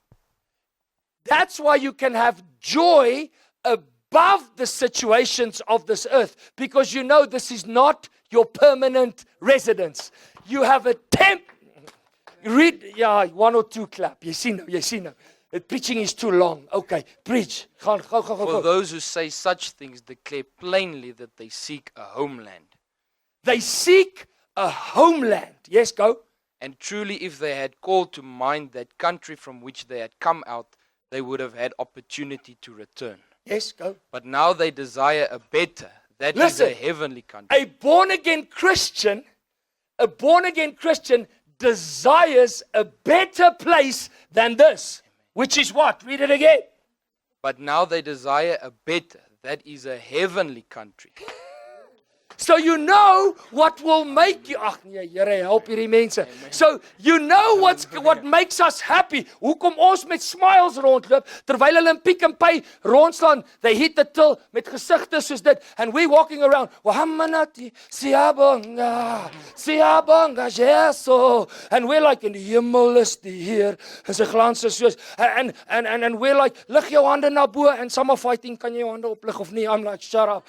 that's why you can have joy above the situations of this earth, because you know this is not your permanent residence. You have a read, yeah, one or two clap. You see now. The preaching is too long. Okay, preach. Go. For those who say such things declare plainly that they seek a homeland. They seek a homeland. Yes, go. And truly, if they had called to mind that country from which they had come out, they would have had opportunity to return. Yes, go. But now they desire a better, that is Listen, a heavenly country. A born-again Christian desires a better place than this. Which is what? Read it again. But now they desire a better, that is a heavenly country. So you know what will make you. Ag nee, Here, help hierdie mense. So you know what makes us happy. Hoekom ons met smiles rondloop terwyl hulle in Pick n Pay rondslaan. They hit the till met gesigte soos dit, and we walking around. Wahamanati siyabonga Jesu, and we're like, in die hemel is die Heer, en sy glans is soos, and we're like, lig jou hande na bo, and some are fighting, kan jy jou hande oplig of nie? I'm like, shut up.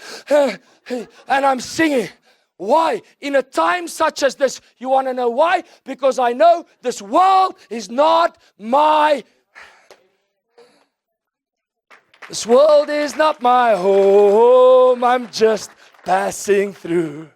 And I'm singing. Why? In a time such as this, you want to know why? Because I know this world is not my. This world is not my home. I'm just passing through.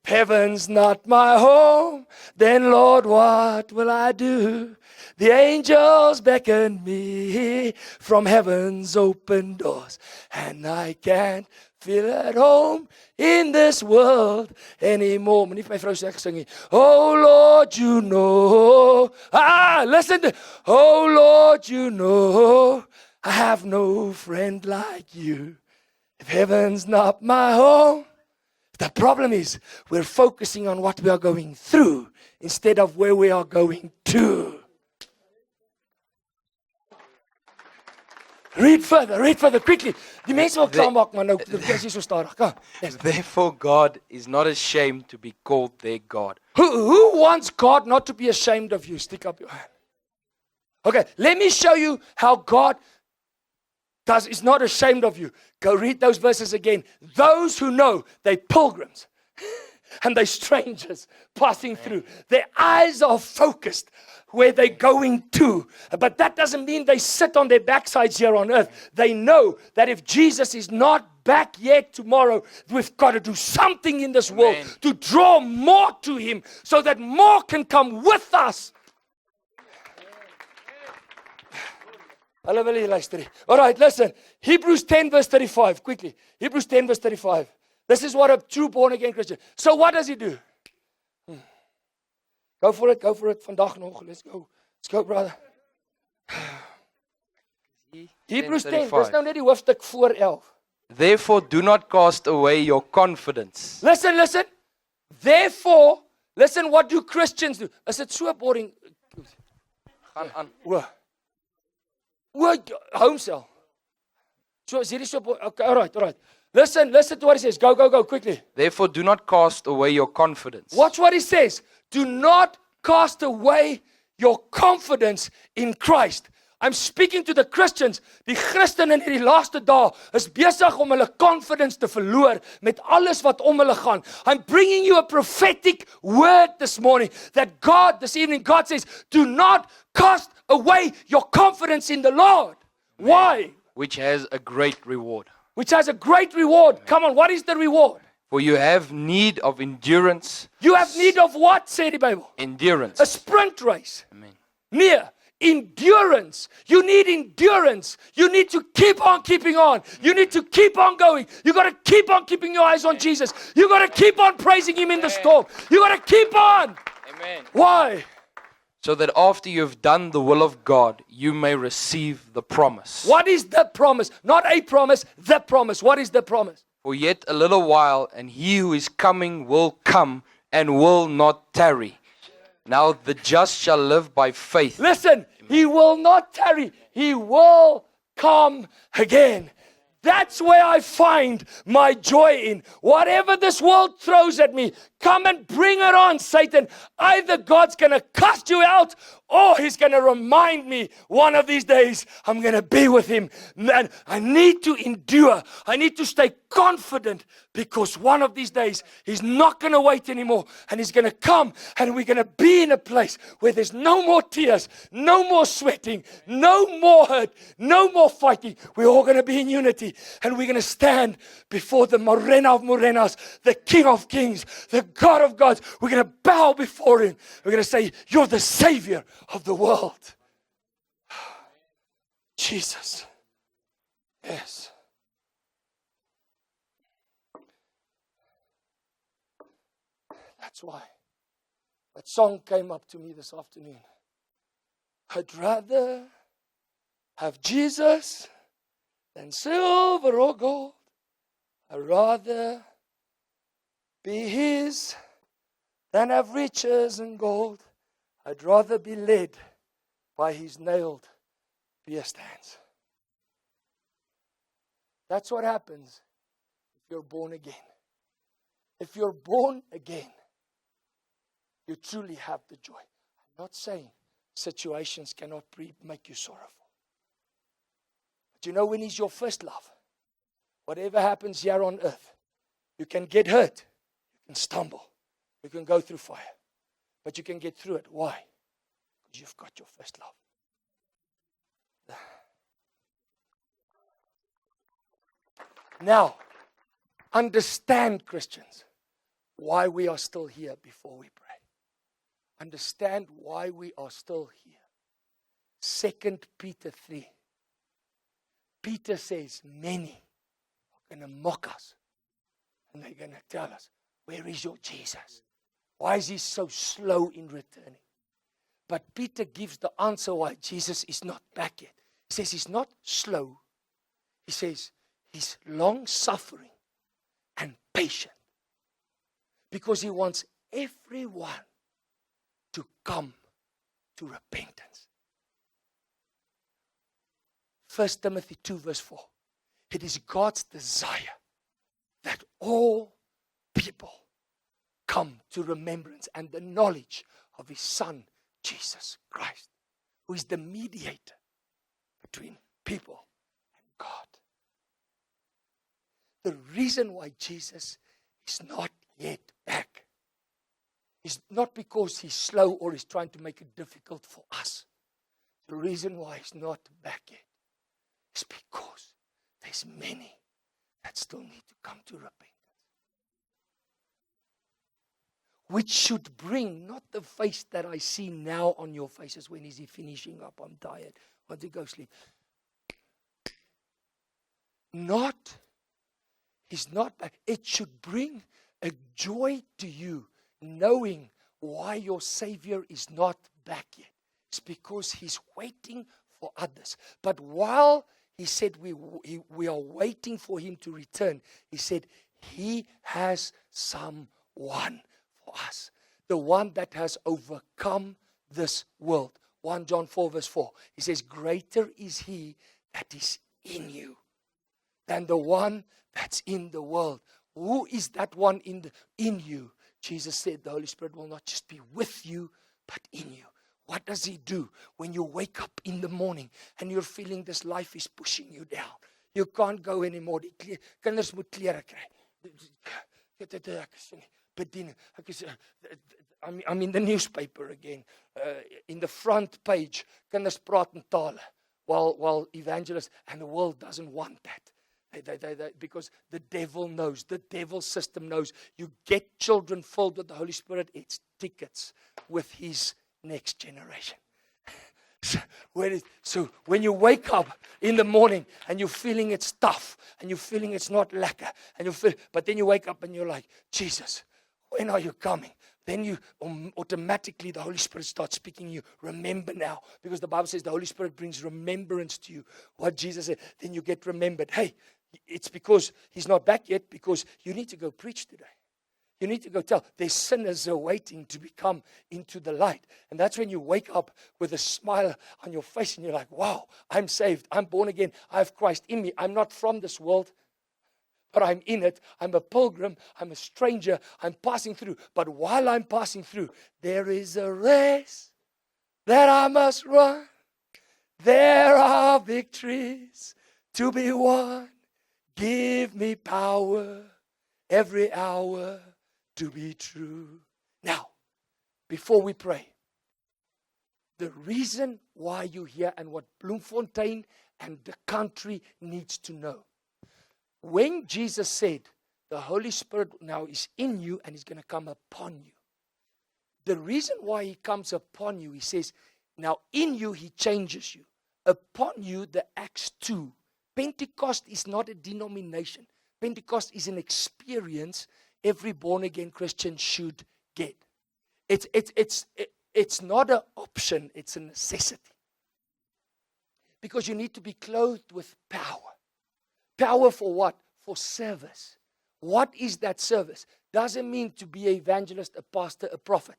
Heaven's not my home. Then, Lord, what will I do? The angels beckon me from heaven's open doors, and I can't feel at home in this world anymore. Moenie vir my vrou sê ek sing nie. Oh Lord, you know. Listen. Oh Lord, you know. I have no friend like you. If heaven's not my home. The problem is we're focusing on what we are going through instead of where we are going to. Read further, quickly. Die mense wil klaarmaak, maar nou is jy so stadig. Kom. Yes. Therefore God is not ashamed to be called their God. Who wants God not to be ashamed of you? Stick up your hand. Okay, let me show you how God is not ashamed of you. Go read those verses again. Those who know they're pilgrims and they're strangers passing through. Their eyes are focused where they're going to. But that doesn't mean they sit on their backsides here on earth. They know that if Jesus is not back yet tomorrow, we've got to do something in this world to draw more to Him so that more can come with us. Hallo wil jy luister. Alright, listen. Hebrews 10 verse 35, quickly. Hebrews 10 verse 35. This is what a true born again Christian. So what does he do? Go for it. Vandag nog. Let's go, brother. Hebrews 10, dis nou net die hoofstuk voor 11. Therefore do not cast away your confidence. Listen. Therefore, listen, what do Christians do? Is it so boring? Gaan aan. Home cell. So is hierdie so okay, alright. Listen to what he says. Go, quickly. Therefore do not cast away your confidence. Watch what he says. Do not cast away your confidence in Christ. I'm speaking to the Christians. Die Christene in hierdie laaste dae is besig om hulle confidence te verloor met alles wat om hulle gaan. I'm bringing you a prophetic word this morning that this evening God says, do not cast away your confidence in the Lord. Why? Which has a great reward. Which has a great reward. Come on, what is the reward? For you have need of endurance. You have need of what, sê die Bible? Endurance. A sprint race. Amen. Nee, endurance. You need endurance. You need to keep on keeping on. You need to keep on going. You got to keep on keeping your eyes on Jesus. You got to keep on praising Him in the storm. You got to keep on. Amen. Amen. Why? So that after you have done the will of God, you may receive the promise. What is the promise? Not a promise, the promise. What is the promise? For yet a little while, and he who is coming will come and will not tarry. Now the just shall live by faith. Listen, he will not tarry. He will come again. That's where I find my joy in. Whatever this world throws at me, come and bring it on, Satan. Either God's going to cast you out, or he's going to remind me one of these days I'm going to be with him. And I need to endure. I need to stay confident, because one of these days he's not going to wait anymore, and he's going to come, and we're going to be in a place where there's no more tears, no more sweating, no more hurt, no more fighting. We're all going to be in unity, and we're going to stand before the Morena of Morenas, the King of Kings, the God of gods. We're going to bow before him. We're going to say, you're the Savior of the world. Jesus. Yes. That's why that song came up to me this afternoon. I'd rather have Jesus than silver or gold. I'd rather be his than have riches and gold. I'd rather be led by his nailed pierced hands. That's what happens if you're born again. If you're born again, you truly have the joy. I'm not saying situations cannot make you sorrowful. But you know, when he's your first love, whatever happens here on earth, you can get hurt, you can stumble, you can go through fire, but you can get through it. Why? Because you've got your first love. Now, understand, Christians, why we are still here before we pray. Understand why we are still here. 2 Peter 3. Peter says, many are going to mock us. And they're going to tell us, where is your Jesus? Why is he so slow in returning? But Peter gives the answer why Jesus is not back yet. He says he's not slow. He says he's long-suffering and patient. Because he wants everyone to come to repentance. 1 Timothy 2 verse 4. It is God's desire that all people come to remembrance and the knowledge of his Son, Jesus Christ, who is the mediator between people and God. The reason why Jesus is not yet back is not because he's slow or he's trying to make it difficult for us. The reason why he's not back yet is because there's many that still need to come to repentance. Which should bring not the face that I see now on your faces. When is he finishing up? I'm tired. I want to go sleep. He's not back. It should bring a joy to you, knowing why your Savior is not back yet. It's because he's waiting for others. But while he said we are waiting for him to return, he said he has someone for us. The one that has overcome this world. 1 John 4 verse 4. He says, greater is he that is in you than the one that's in the world. Who is that one in you? Jesus said the Holy Spirit will not just be with you, but in you. What does he do when you wake up in the morning and you're feeling this life is pushing you down? You can't go anymore. Kinders moet klere kry. I'm in the newspaper again. In the front page, kinders praat in tale while evangelists, and the world doesn't want that. Because the devil knows, the devil's system knows. You get children filled with the Holy Spirit, it's tickets with his next generation. So when you wake up in the morning and you're feeling it's tough and you're feeling it's not lekker, but then you wake up and you're like, Jesus, when are you coming? then you automatically, the Holy Spirit starts speaking to you. Remember now. Because the Bible says the Holy Spirit brings remembrance to you. What Jesus said, then you get remembered. Hey, it's because he's not back yet, because you need to go preach today. You need to go tell. There's sinners are waiting to become into the light. And that's when you wake up with a smile on your face and you're like, wow, I'm saved. I'm born again. I have Christ in me. I'm not from this world, but I'm in it. I'm a pilgrim. I'm a stranger. I'm passing through. But while I'm passing through, there is a race that I must run. There are victories to be won. Give me power every hour to be true. Now, before we pray, the reason why you're here and what Bloemfontein and the country needs to know. When Jesus said, the Holy Spirit now is in you and is going to come upon you. The reason why he comes upon you, he says, now in you he changes you. Upon you, the Acts 2. Pentecost is not a denomination. Pentecost is an experience every born-again Christian should get. It's not an option, it's a necessity. Because you need to be clothed with power. Power for what? For service. What is that service? Doesn't mean to be an evangelist, a pastor, a prophet.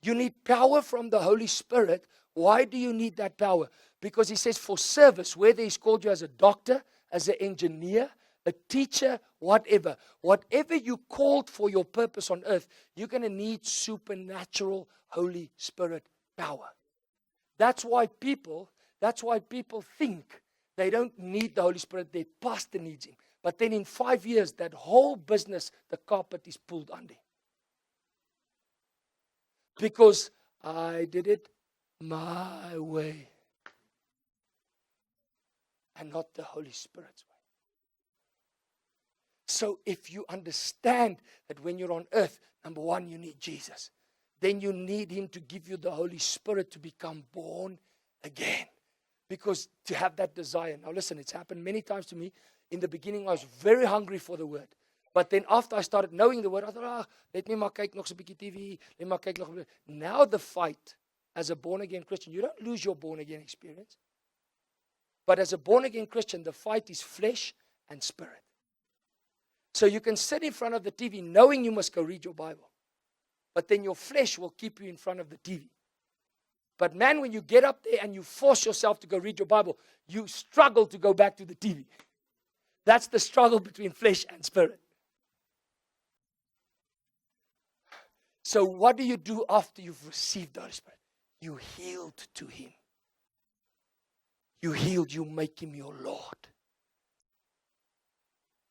You need power from the Holy Spirit. Why do you need that power? Because he says for service, whether he's called you as a doctor, as an engineer, a teacher, whatever. Whatever you called for your purpose on earth, you're going to need supernatural Holy Spirit power. That's why people think they don't need the Holy Spirit, their pastor needs him. But then in 5 years, that whole business, the carpet is pulled under. Because I did it my way and not the Holy Spirit's way. So if you understand that when you're on earth, number one, you need Jesus. Then you need him to give you the Holy Spirit to become born again. Because to have that desire. Now listen, it's happened many times to me. In the beginning, I was very hungry for the word. But then after I started knowing the word, I thought, let me maar kyk nog so 'n bietjie TV. Let me maar kyk nog. Now the fight as a born-again Christian, you don't lose your born-again experience. But as a born-again Christian, the fight is flesh and spirit. So you can sit in front of the TV knowing you must go read your Bible. But then your flesh will keep you in front of the TV. But man, when you get up there and you force yourself to go read your Bible, you struggle to go back to the TV. That's the struggle between flesh and spirit. So what do you do after you've received the Holy Spirit? You yield to him. You yield, you make him your Lord.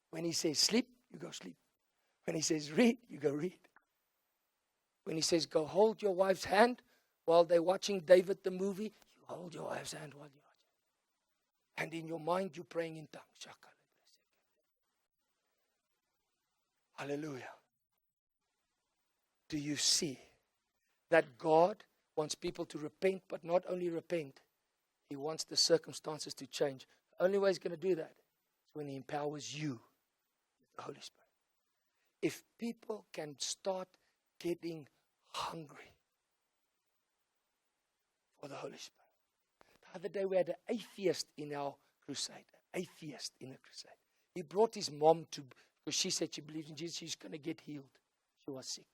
When he says sleep, you go sleep. When he says read, you go read. When he says go hold your wife's hand while they're watching David the movie, you hold your wife's hand while you're watching. And in your mind, you're praying in tongues. Hallelujah. Do you see that God wants people to repent, but not only repent, he wants the circumstances to change. The only way he's going to do that is when he empowers you with the Holy Spirit. If people can start getting hungry for the Holy Spirit. The other day we had an atheist in our crusade. He brought his mom to, because she said she believes in Jesus, she's going to get healed. She was sick.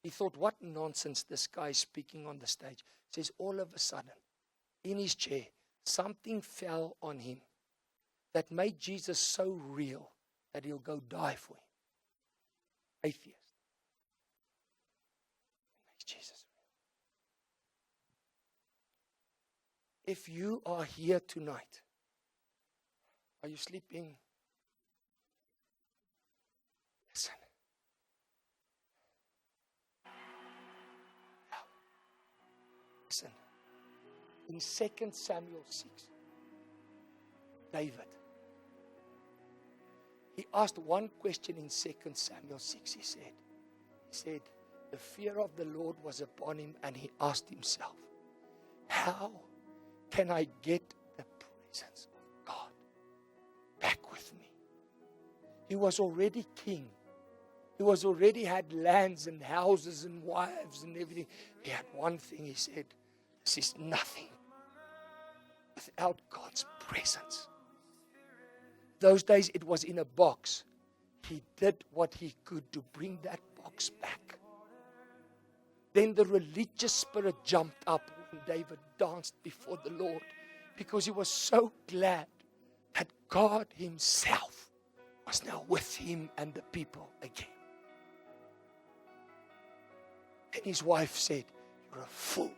He thought, what nonsense this guy is speaking on the stage. He says, all of a sudden, in his chair, something fell on him that made Jesus so real that he'll go die for him. Atheist. Makes Jesus real. If you are here tonight, are you sleeping? Listen. Listen. In 2 Samuel 6, David, he asked one question in 2 Samuel 6. He said, the fear of the Lord was upon him, and he asked himself, how can I get the presence of God back with me? He was already king. He was already had lands and houses and wives and everything. He had one thing. He said, this is nothing without God's presence. Those days it was in a box. He did what he could to bring that box back. Then the religious spirit jumped up when David danced before the Lord, because he was so glad that God himself was now with him and the people again. And his wife said, you're a fool,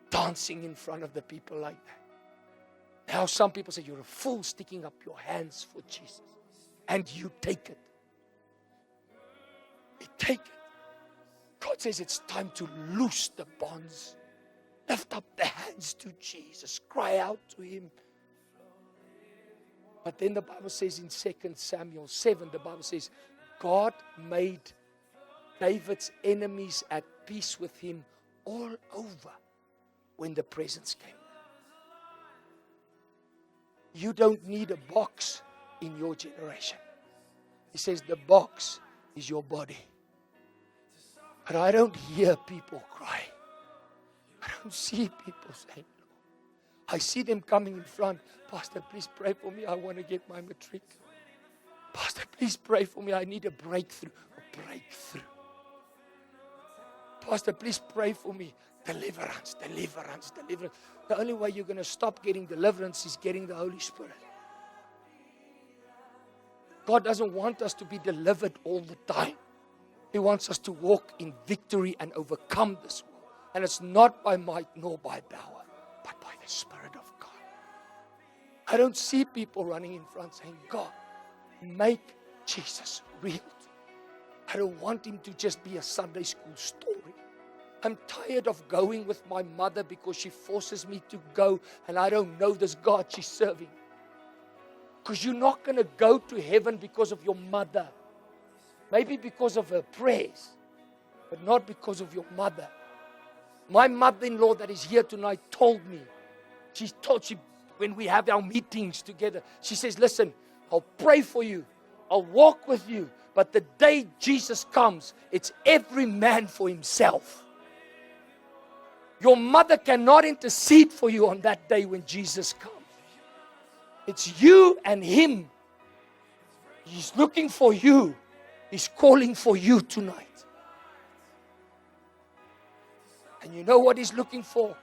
dancing in front of the people like that. Now some people say, you're a fool sticking up your hands for Jesus. And you take it. You take it. God says it's time to loose the bonds. Lift up the hands to Jesus. Cry out to him. But then the Bible says in 2 Samuel 7, the Bible says, God made David's enemies at peace with him all over when the presence came. You don't need a box in your generation. He says the box is your body. But I don't hear people cry. I don't see people saying, Lord. I see them coming in front. Pastor, please pray for me. I want to get my matric. Pastor, please pray for me. I need a breakthrough. A breakthrough. Pastor, please pray for me. Deliverance, deliverance, deliverance. The only way you're going to stop getting deliverance is getting the Holy Spirit. God doesn't want us to be delivered all the time. He wants us to walk in victory and overcome this world. And it's not by might nor by power, but by the Spirit of God. I don't see people running in front saying, God, make Jesus real. I don't want him to just be a Sunday school story. I'm tired of going with my mother because she forces me to go and I don't know this God she's serving. Because you're not going to go to heaven because of your mother. Maybe because of her prayers, but not because of your mother. My mother-in-law that is here tonight told me, when we have our meetings together, she says, listen, I'll pray for you. I'll walk with you. But the day Jesus comes, it's every man for himself. Your mother cannot intercede for you on that day when Jesus comes. It's you and him. He's looking for you. He's calling for you tonight. And you know what he's looking for?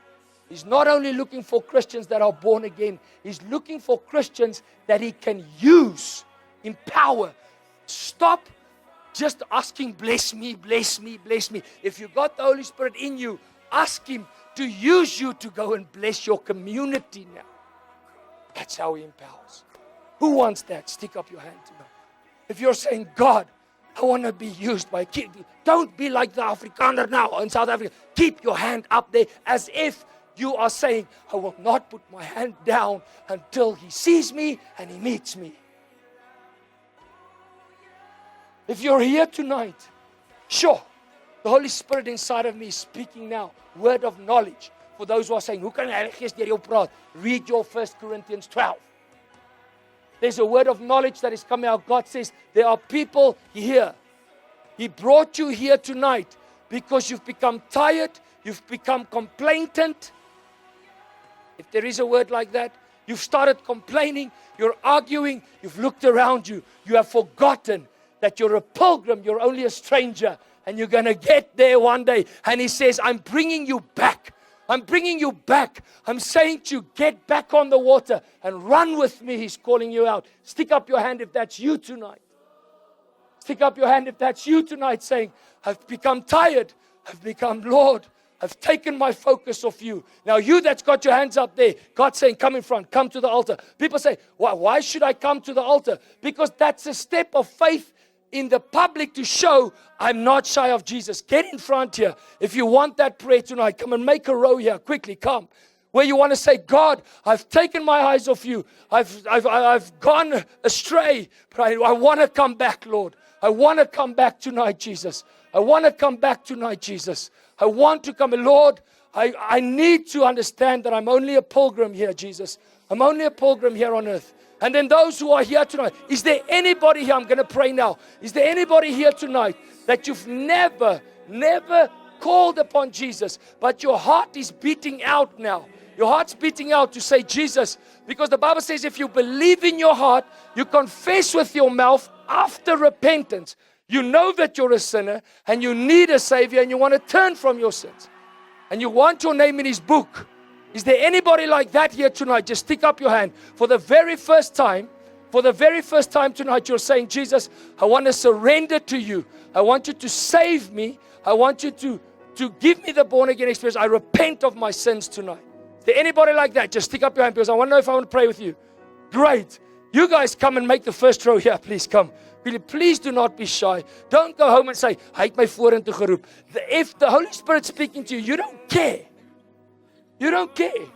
He's not only looking for Christians that are born again. He's looking for Christians that he can use, empower. Stop just asking, bless me, bless me, bless me. If you got the Holy Spirit in you, ask him to use you to go and bless your community now. That's how he empowers. Who wants that? Stick up your hand tonight. If you're saying, God, I want to be used by kids. Don't be like the Afrikaner now in South Africa. Keep your hand up there as if you are saying, I will not put my hand down until he sees me and he meets me. If you're here tonight, sure, the Holy Spirit inside of me is speaking now. Word of knowledge. For those who are saying, hoe kan die Heilige Gees deur jou praat? Read your 1 Corinthians 12. There's a word of knowledge that is coming out. God says, there are people here. He brought you here tonight because you've become tired. You've become complainant. If there is a word like that, you've started complaining. You're arguing. You've looked around you. You have forgotten that you're a pilgrim. You're only a stranger. And you're going to get there one day. And he says, I'm bringing you back. I'm bringing you back. I'm saying to you, get back on the water and run with me. He's calling you out. Stick up your hand if that's you tonight. Stick up your hand if that's you tonight, saying, I've become tired. I've become, Lord, I've taken my focus off you. Now you that's got your hands up there, God's saying, come in front, come to the altar. People say, why should I come to the altar? Because that's a step of faith in the public to show I'm not shy of Jesus. Get in front here. If you want that prayer tonight, come and make a row here. Quickly, come. Where you want to say, God, I've taken my eyes off you. I've gone astray. But I want to come back, Lord. I want to come back tonight, Jesus. I want to come back tonight, Jesus. I want to come. Lord, I need to understand that I'm only a pilgrim here, Jesus. I'm only a pilgrim here on earth. And then those who are here tonight, is there anybody here? I'm going to pray now. Is there anybody here tonight that you've never called upon Jesus, but your heart is beating out now? Your heart's beating out to say Jesus, because the Bible says if you believe in your heart, you confess with your mouth after repentance. You know that you're a sinner and you need a Savior and you want to turn from your sins. And you want your name in His book. Is there anybody like that here tonight? Just stick up your hand. For the very first time tonight, you're saying, Jesus, I want to surrender to you. I want you to save me. I want you to give me the born again experience. I repent of my sins tonight. Is there anybody like that? Just stick up your hand, because I want to know if I want to pray with you. Great. You guys come and make the first row here. Please come. Really, please do not be shy. Don't go home and say, hy het my vorentoe geroep. If the Holy Spirit's speaking to you, you don't care. You don't care.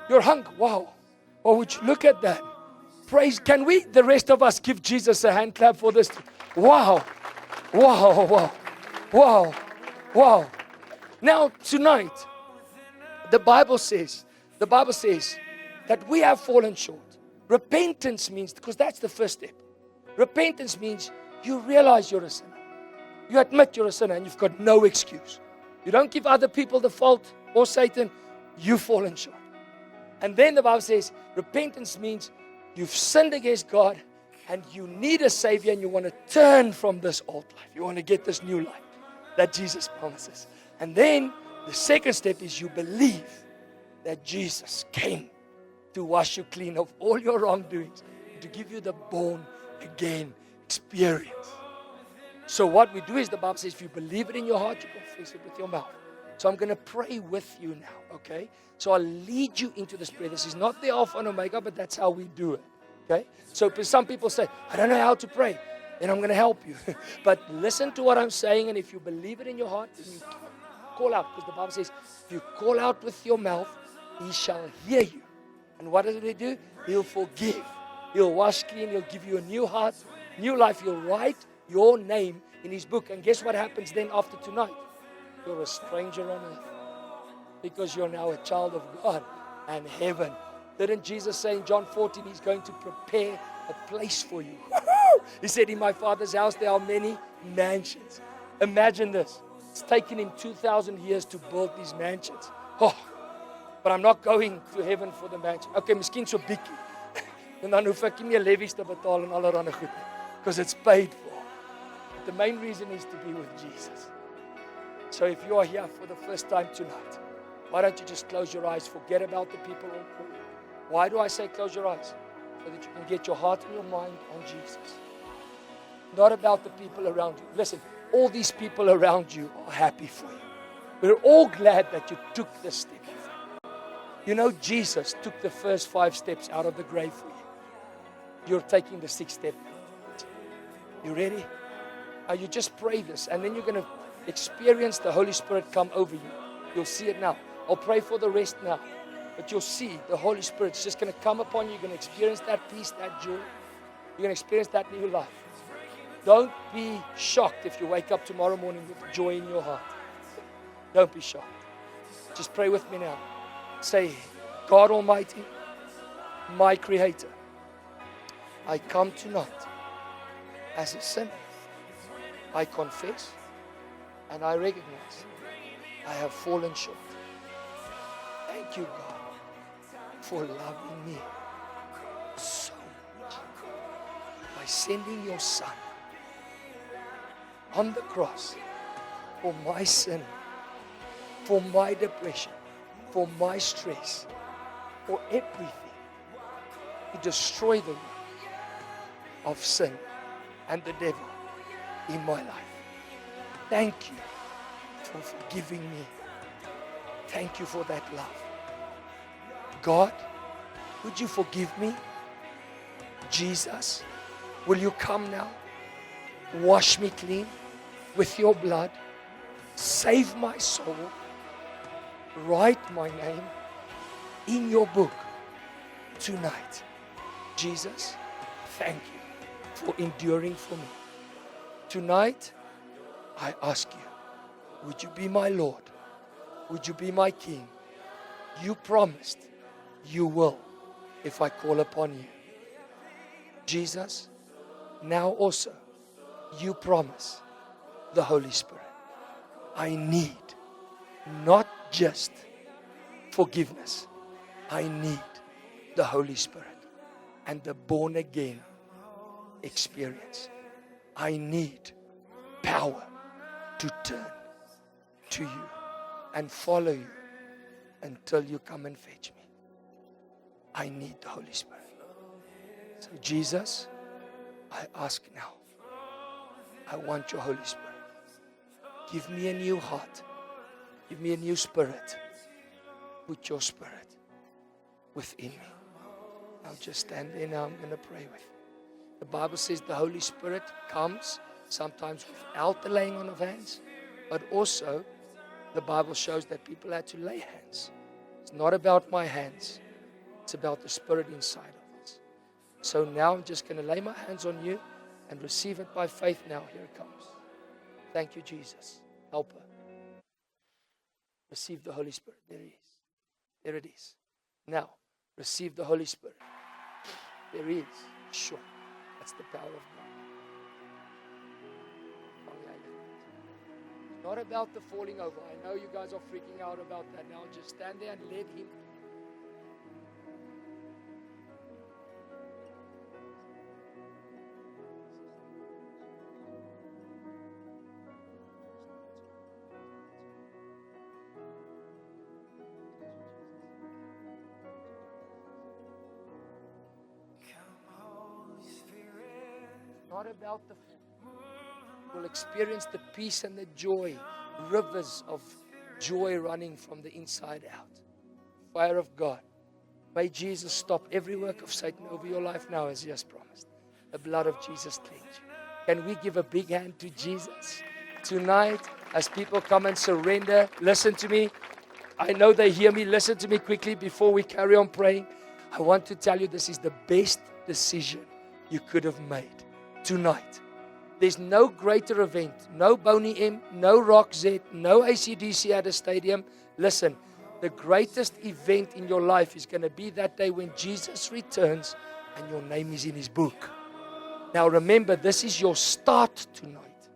You're hungry. Wow. Oh, would you look at that? Praise. Can we, the rest of us, give Jesus a hand clap for this? Wow. Wow. Wow. Wow. Wow. Now, tonight, the Bible says that we have fallen short. Repentance means, because that's the first step. Repentance means you realize you're a sinner. You admit you're a sinner and you've got no excuse. You don't give other people the fault or Satan. You've fallen short. And then the Bible says repentance means you've sinned against God and you need a Savior and you want to turn from this old life. You want to get this new life that Jesus promises. And then the second step is you believe that Jesus came to wash you clean of all your wrongdoings, to give you the born again experience. So what we do is, the Bible says, if you believe it in your heart, you confess it with your mouth. So I'm going to pray with you now, okay? So I'll lead you into this prayer. This is not the Alpha and Omega, but that's how we do it, okay? So some people say, I don't know how to pray. Then I'm going to help you. But listen to what I'm saying, and if you believe it in your heart, then you call out. Because the Bible says, if you call out with your mouth, He shall hear you. And what does He do? He'll forgive. He'll wash clean. He'll give you a new heart, new life. He'll write your name in His book. And guess what happens then after tonight? You're a stranger on earth, because you're now a child of God and heaven. Didn't Jesus say in John 14, He's going to prepare a place for you? He said, in my Father's house there are many mansions. Imagine this. It's taken Him 2,000 years to build these mansions. Oh, but I'm not going to heaven for the mansion. Okay, miskien so bietjie. En dan hoef ek nie meer levies te betaal en allerhande goed nie, because it's paid for. But the main reason is to be with Jesus. So if you are here for the first time tonight, why don't you just close your eyes, forget about the people on call. Why do I say close your eyes? So that you can get your heart and your mind on Jesus. Not about the people around you. Listen, all these people around you are happy for you. We're all glad that you took this step. You know, Jesus took the first 5 steps out of the grave for you. You're taking the 6th step. You ready? You just pray this, and then you're going to experience the Holy Spirit come over you. You'll see it now. I'll pray for the rest now. But you'll see the Holy Spirit's just going to come upon you. You're going to experience that peace, that joy. You're going to experience that new life. Don't be shocked if you wake up tomorrow morning with joy in your heart. Don't be shocked. Just pray with me now. Say, God Almighty, my Creator, I come tonight as a sinner. I confess and I recognize I have fallen short. Thank you, God, for loving me so much by sending your Son on the cross for my sin, for my depression, for my stress, for everything, to destroy the work of sin and the devil in my life. Thank you for forgiving me. Thank you for that love. God, would you forgive me? Jesus, will you come now? Wash me clean with your blood. Save my soul. Write my name in your book tonight. Jesus, thank you for enduring for me. Tonight, I ask you, would you be my Lord? Would you be my King? You promised you will if I call upon you. Jesus, now also you promise the Holy Spirit. I need not just forgiveness. I need the Holy Spirit and the born again experience. I need power to turn to you and follow you until you come and fetch me. I need the Holy Spirit. So Jesus, I ask now, I want your Holy Spirit. Give me a new heart. Give me a new spirit. Put your spirit within me. Now just stand there now. I'm going to pray with you. The Bible says the Holy Spirit comes sometimes without the laying on of hands, but also the Bible shows that people had to lay hands. It's not about my hands. It's about the Spirit inside of us. So now I'm just going to lay my hands on you and receive it by faith now. Here it comes. Thank you, Jesus. Helper. Receive the Holy Spirit. There he is. There it is. Now, receive the Holy Spirit. There he is. Sure. That's the power of God. It's not about the falling over. I know you guys are freaking out about that. Now just stand there and let him. Not about the will experience the peace and the joy, rivers of joy running from the inside out. Fire of God. May Jesus stop every work of Satan over your life now as he has promised. The blood of Jesus cleanse you. Can we give a big hand to Jesus tonight as people come and surrender? Listen to me. I know they hear me. Listen to me quickly before we carry on praying. I want to tell you this is the best decision you could have made. Tonight, there's no greater event, no Boney M, no Rock Z, no AC/DC at a stadium. Listen, the greatest event in your life is going to be that day when Jesus returns and your name is in his book. Now remember, this is your start tonight.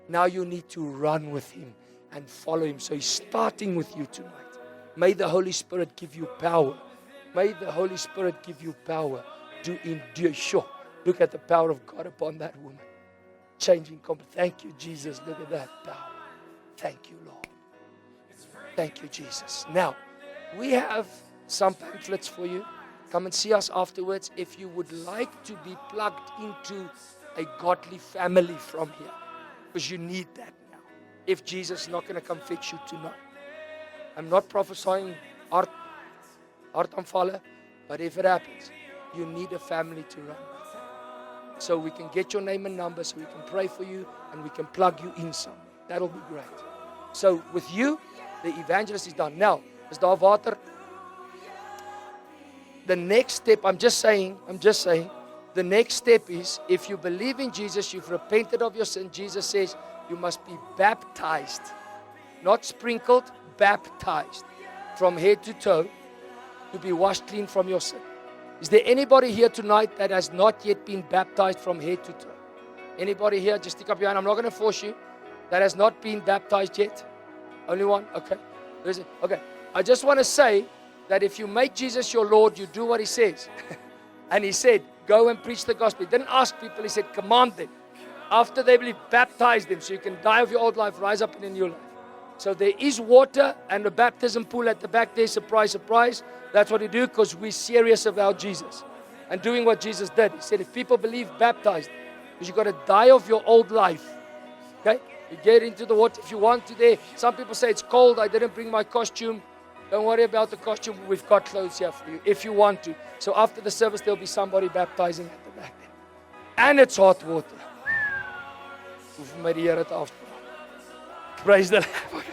Now you need to run with him and follow him. So he's starting with you tonight. May the Holy Spirit give you power. May the Holy Spirit give you power to endure. Sure. Look at the power of God upon that woman. Changing completely. Thank you, Jesus. Look at that power. Thank you, Lord. Thank you, Jesus. Now, we have some pamphlets for you. Come and see us afterwards if you would like to be plugged into a godly family from here. Because you need that now. If Jesus is not going to come fetch you tonight. I'm not prophesying hartaanvalle, but if it happens, you need a family to run. So we can get your name and number so we can pray for you and we can plug you in somewhere. That'll be great. So with you, the evangelist is done. Now, is daar water? The next step, I'm just saying, the next step is if you believe in Jesus, you've repented of your sin, Jesus says you must be baptized. Not sprinkled, baptized from head to toe to be washed clean from your sin. Is there anybody here tonight that has not yet been baptized from head to toe? Anybody here? Just stick up your hand. I'm not going to force you. That has not been baptized yet? Only one? Okay. Okay. I just want to say that if you make Jesus your Lord, you do what he says. And he said, go and preach the gospel. He didn't ask people. He said, command them. After they believe, baptize them so you can die of your old life, rise up in a new life. So there is water and a baptism pool at the back there. Surprise, surprise. That's what we do because we're serious about Jesus and doing what Jesus did. He said, if people believe, baptize them. Because you've got to die of your old life. Okay? You get into the water if you want to there. Some people say it's cold. I didn't bring my costume. Don't worry about the costume. We've got clothes here for you if you want to. So after the service, there'll be somebody baptizing at the back there. And it's hot water. Praise the Lord.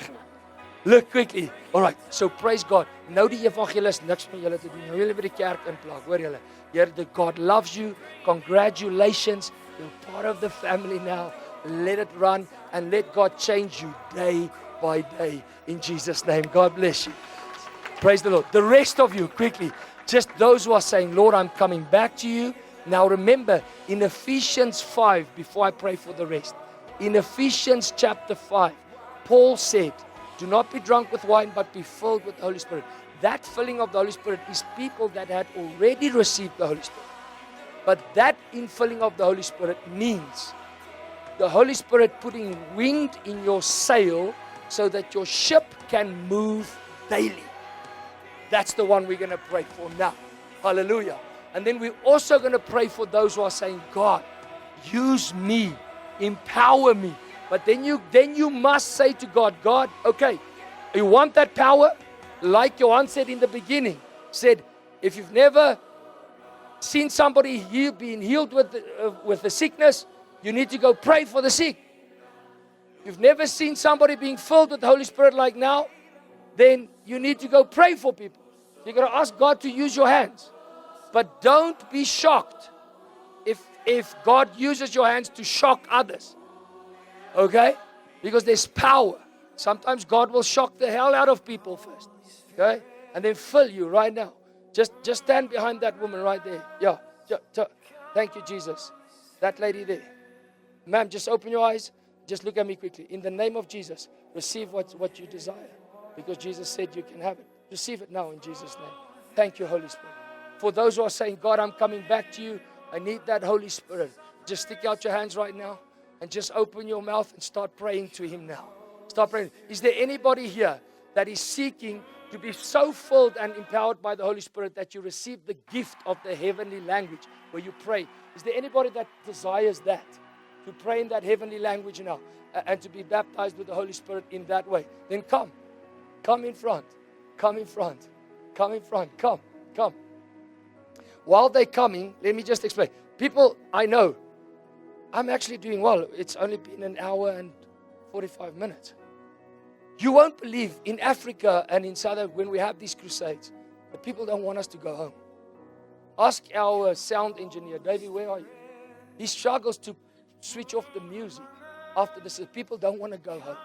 Look quickly. All right. So praise God. Nou die evangelist niks met julle te doen. Nou julle by die kerk inplak. Hoor julle. Here, the God loves you. Congratulations. You're part of the family now. Let it run and let God change you day by day. In Jesus' name. God bless you. Praise the Lord. The rest of you, quickly. Just those who are saying, Lord, I'm coming back to you. Now remember, in Ephesians 5, before I pray for the rest, in Ephesians chapter 5, Paul said, do not be drunk with wine, but be filled with the Holy Spirit. That filling of the Holy Spirit is people that had already received the Holy Spirit. But that infilling of the Holy Spirit means the Holy Spirit putting wind in your sail so that your ship can move daily. That's the one we're going to pray for now. Hallelujah. And then we're also going to pray for those who are saying, God, use me, empower me. But then you must say to God, God, okay, you want that power? Like Johan said in the beginning, said, if you've never seen somebody being healed with the sickness, you need to go pray for the sick. You've never seen somebody being filled with the Holy Spirit like now, then you need to go pray for people. You're going to ask God to use your hands. But don't be shocked if God uses your hands to shock others. Okay? Because there's power. Sometimes God will shock the hell out of people first. Okay? And then fill you right now. Just stand behind that woman right there. Yeah. Thank you, Jesus. That lady there. Ma'am, just open your eyes. Just look at me quickly. In the name of Jesus, receive what you desire. Because Jesus said you can have it. Receive it now in Jesus' name. Thank you, Holy Spirit. For those who are saying, God, I'm coming back to you. I need that Holy Spirit. Just stick out your hands right now and just open your mouth and start praying to Him now. Start praying. Is there anybody here that is seeking to be so filled and empowered by the Holy Spirit that you receive the gift of the heavenly language where you pray? Is there anybody that desires that? To pray in that heavenly language now and to be baptized with the Holy Spirit in that way? Then come. Come in front. Come in front. Come in front. Come. While they're coming, let me just explain. People, I know, I'm actually doing well. It's only been an hour and 45 minutes. You won't believe, in Africa and in South Africa, when we have these crusades, the people don't want us to go home. Ask our sound engineer, Davey, where are you? He struggles to switch off the music after this. People don't want to go home.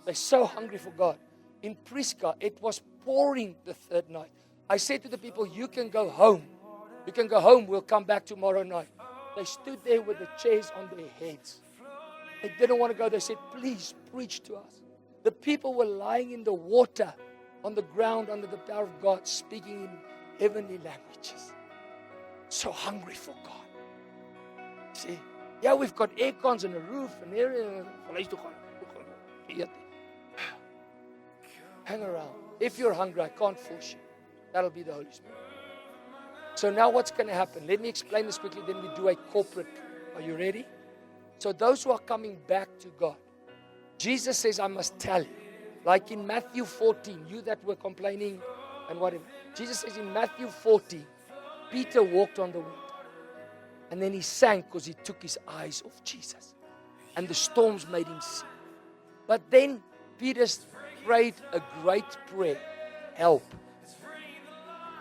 They're so hungry for God. In Prisca, it was pouring the third night. I said to the people, you can go home. You can go home. We'll come back tomorrow night. They stood there with the chairs on their heads. They didn't want to go. They said, please preach to us. The people were lying in the water on the ground under the power of God, speaking in heavenly languages. So hungry for God. See? Yeah, we've got air cons and a roof and area. Hang around. If you're hungry, I can't force you. That'll be the Holy Spirit. So now what's going to happen? Let me explain this quickly, then we do a corporate prayer. Are you ready? So those who are coming back to God, Jesus says, I must tell you. Like in Matthew 14, you that were complaining and whatever. Jesus says in Matthew 14, Peter walked on the water. And then he sank because he took his eyes off Jesus. And the storms made him sink. But then Peter prayed a great prayer. Help.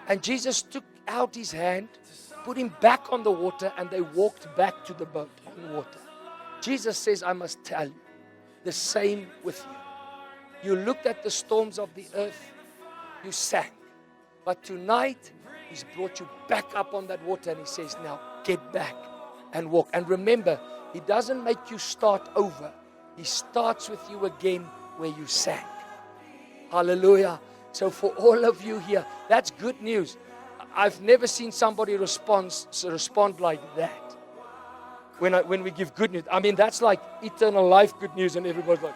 And Jesus took out his hand, put him back on the water, and they walked back to the boat on water. Jesus says, I must tell you, the same with you. You looked at the storms of the earth, you sank. But tonight, He's brought you back up on that water, and He says, now get back and walk. And remember, He doesn't make you start over. He starts with you again where you sank. Hallelujah. So for all of you here, that's good news. I've never seen somebody respond like that. When we give good news. I mean, that's like eternal life good news, and everybody's like,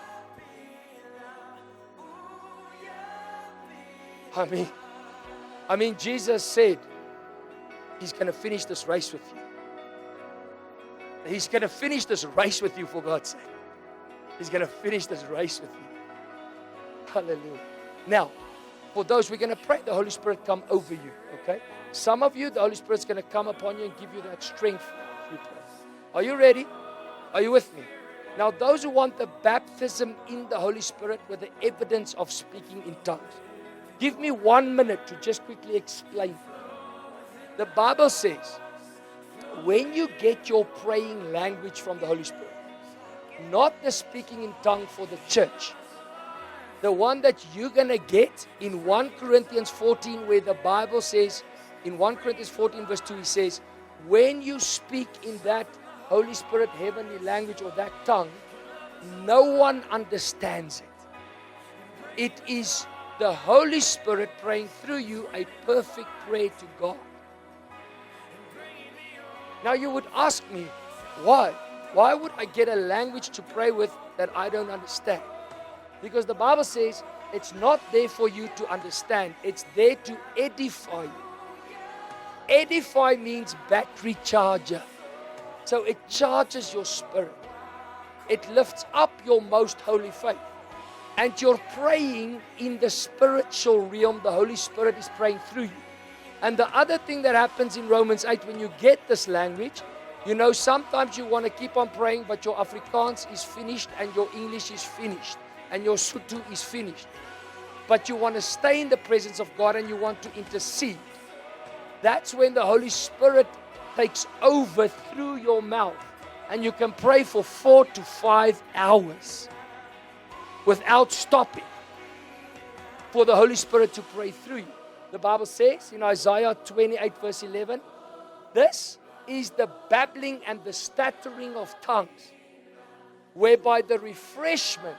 I mean, Jesus said He's going to finish this race with you. He's going to finish this race with you, for God's sake. He's going to finish this race with you. Hallelujah. Now, for those, we're going to pray the Holy Spirit come over you, okay? Some of you, the Holy Spirit's going to come upon you and give you that strength through prayer. Are you ready? Are you with me? Now, those who want the baptism in the Holy Spirit with the evidence of speaking in tongues, give me 1 minute to just quickly explain. The Bible says, when you get your praying language from the Holy Spirit, not the speaking in tongue for the church, the one that you're going to get in 1 Corinthians 14, where the Bible says, in 1 Corinthians 14 verse 2, he says, when you speak in that Holy Spirit heavenly language or that tongue, no one understands it. It is the Holy Spirit praying through you a perfect prayer to God. Now you would ask me, why? Why would I get a language to pray with that I don't understand? Because the Bible says it's not there for you to understand. It's there to edify you. Edify means battery charger. So it charges your spirit. It lifts up your most holy faith. And you're praying in the spiritual realm. The Holy Spirit is praying through you. And the other thing that happens in Romans 8, when you get this language, you know, sometimes you want to keep on praying, but your Afrikaans is finished and your English is finished and your Sotho is finished. But you want to stay in the presence of God and you want to intercede. That's when the Holy Spirit takes over through your mouth and you can pray for 4 to 5 hours without stopping for the Holy Spirit to pray through you. The Bible says in Isaiah 28 verse 11, this is the babbling and the stuttering of tongues, whereby the refreshment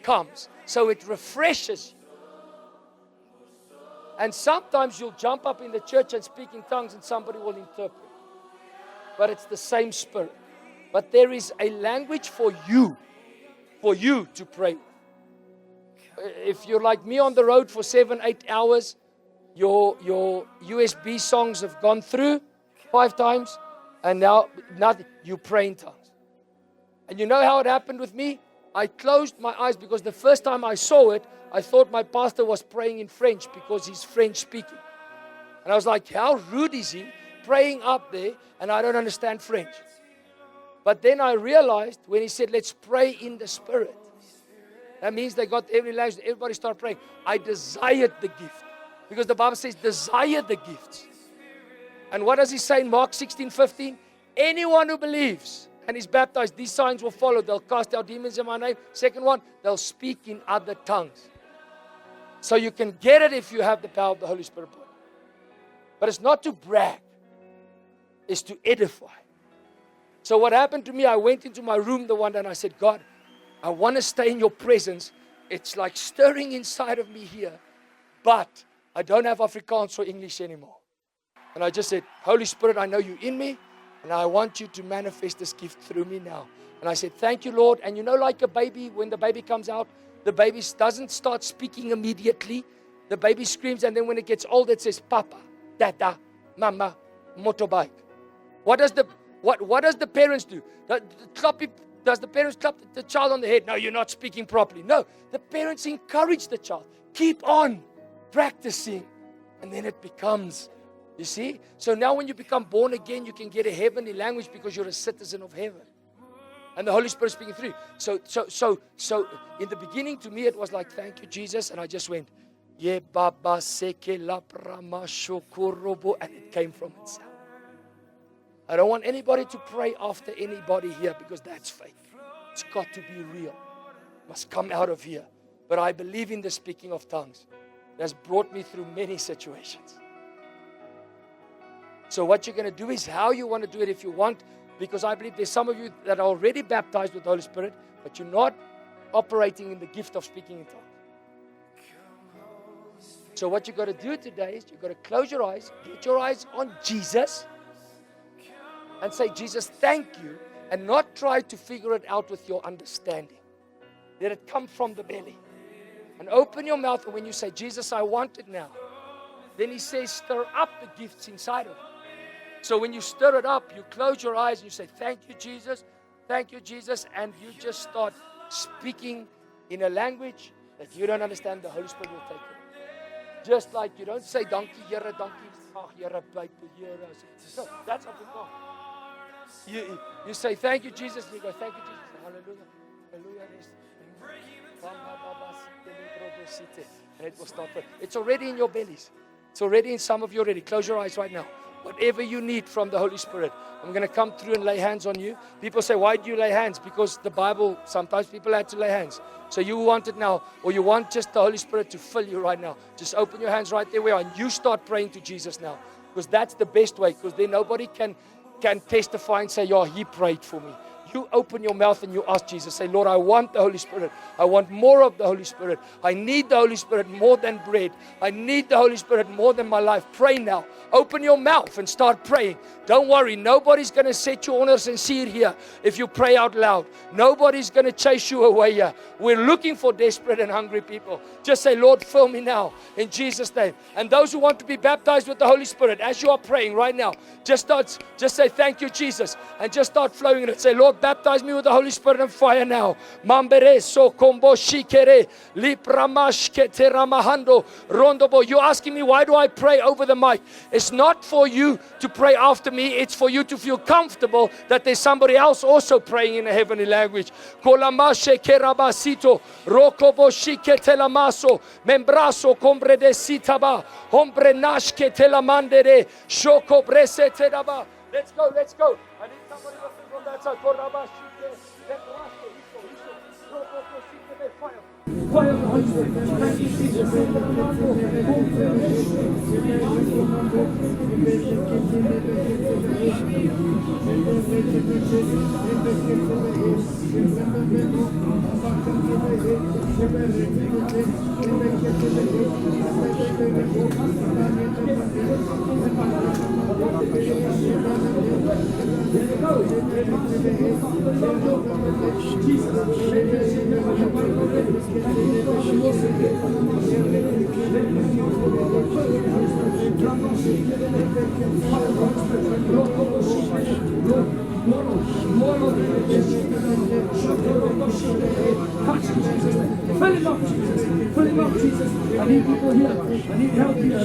comes. So it refreshes you. And sometimes you'll jump up in the church and speak in tongues and somebody will interpret. But it's the same spirit. But there is a language for you to pray with. If you're like me on the road for 7-8 hours, your USB songs have gone through 5 times, and now nothing. You pray in tongues. And you know how it happened with me? I closed my eyes because the first time I saw it, I thought my pastor was praying in French because he's French speaking. And I was like, how rude is he praying up there and I don't understand French? But then I realized when he said, let's pray in the Spirit. That means they got every language, everybody started praying. I desired the gift. Because the Bible says, desire the gifts. And what does he say in Mark 16:15? Anyone who believes and is baptized, these signs will follow. They'll cast out demons in my name. Second one, they'll speak in other tongues. So you can get it if you have the power of the Holy Spirit. But it's not to brag. It's to edify. So what happened to me, I went into my room the one day and I said, God, I want to stay in your presence. It's like stirring inside of me here. But I don't have Afrikaans or English anymore. And I just said, Holy Spirit, I know you're in me. And I want you to manifest this gift through me now. And I said, thank you, Lord. And you know, like a baby, when the baby comes out, the baby doesn't start speaking immediately. The baby screams, and then when it gets old, it says, Papa, Dada, Mama, motorbike. What does the parents do? Does the parents clap the child on the head? No, you're not speaking properly. No, the parents encourage the child. Keep on practicing. And then it becomes, you see? So now when you become born again, you can get a heavenly language because you're a citizen of heaven. And the Holy Spirit speaking through you. So in the beginning, to me, it was like, thank you, Jesus. And I just went, Ye Baba Seke Laprama Shokorobo, and it came from itself. I don't want anybody to pray after anybody here because that's fake. It's got to be real. It must come out of here. But I believe in the speaking of tongues. It has brought me through many situations. So what you're going to do is how you want to do it if you want. Because I believe there's some of you that are already baptized with the Holy Spirit, but you're not operating in the gift of speaking in tongues. So what you've got to do today is you've got to close your eyes, get your eyes on Jesus, and say, Jesus, thank you, and not try to figure it out with your understanding. Let it come from the belly. And open your mouth, and when you say, Jesus, I want it now, then he says, stir up the gifts inside of you. So when you stir it up, you close your eyes and you say, thank you, Jesus, and you just start speaking in a language that you don't understand. The Holy Spirit will take it. Just like you don't say, donkey, Here, donkey, Here, Here. No, that's Afrikaans. You say, thank you, Jesus, and you go, thank you, Jesus, hallelujah, hallelujah. And it will start. It's already in your bellies. It's already in some of you already. Close your eyes right now. Whatever you need from the Holy Spirit, I'm going to come through and lay hands on you. People say, why do you lay hands? Because the Bible, sometimes people had to lay hands. So you want it now, or you want just the Holy Spirit to fill you right now. Just open your hands right there where you are, and you start praying to Jesus now. Because that's the best way, because then nobody can can testify and say, yeah, He prayed for me. You open your mouth and you ask Jesus, say, Lord, I want the Holy Spirit. I want more of the Holy Spirit. I need the Holy Spirit more than bread. I need the Holy Spirit more than my life. Pray now. Open your mouth and start praying. Don't worry. Nobody's going to set you on a sincere here if you pray out loud. Nobody's going to chase you away here. We're looking for desperate and hungry people. Just say, Lord, fill me now in Jesus' name. And those who want to be baptized with the Holy Spirit, as you are praying right now, just say, thank you, Jesus, and just start flowing in it. Say, Lord, baptize me with the Holy Spirit and fire now. Mambere so kombo shikere lipramash keteramahando rondobo. You're asking me, why do I pray over the mic? It's not for you to pray after me. It's for you to feel comfortable that there's somebody else also praying in a heavenly language. Kolamashe kerabasito rokobo shiketelamaso membraso combre de sitaba hombre nashke telamandere shoko bresetedaba. Let's go. I need somebody from that side. Fire of the Holy Spirit. Thank you, Jesus. Fill him up, Jesus. I need people here. I need help here.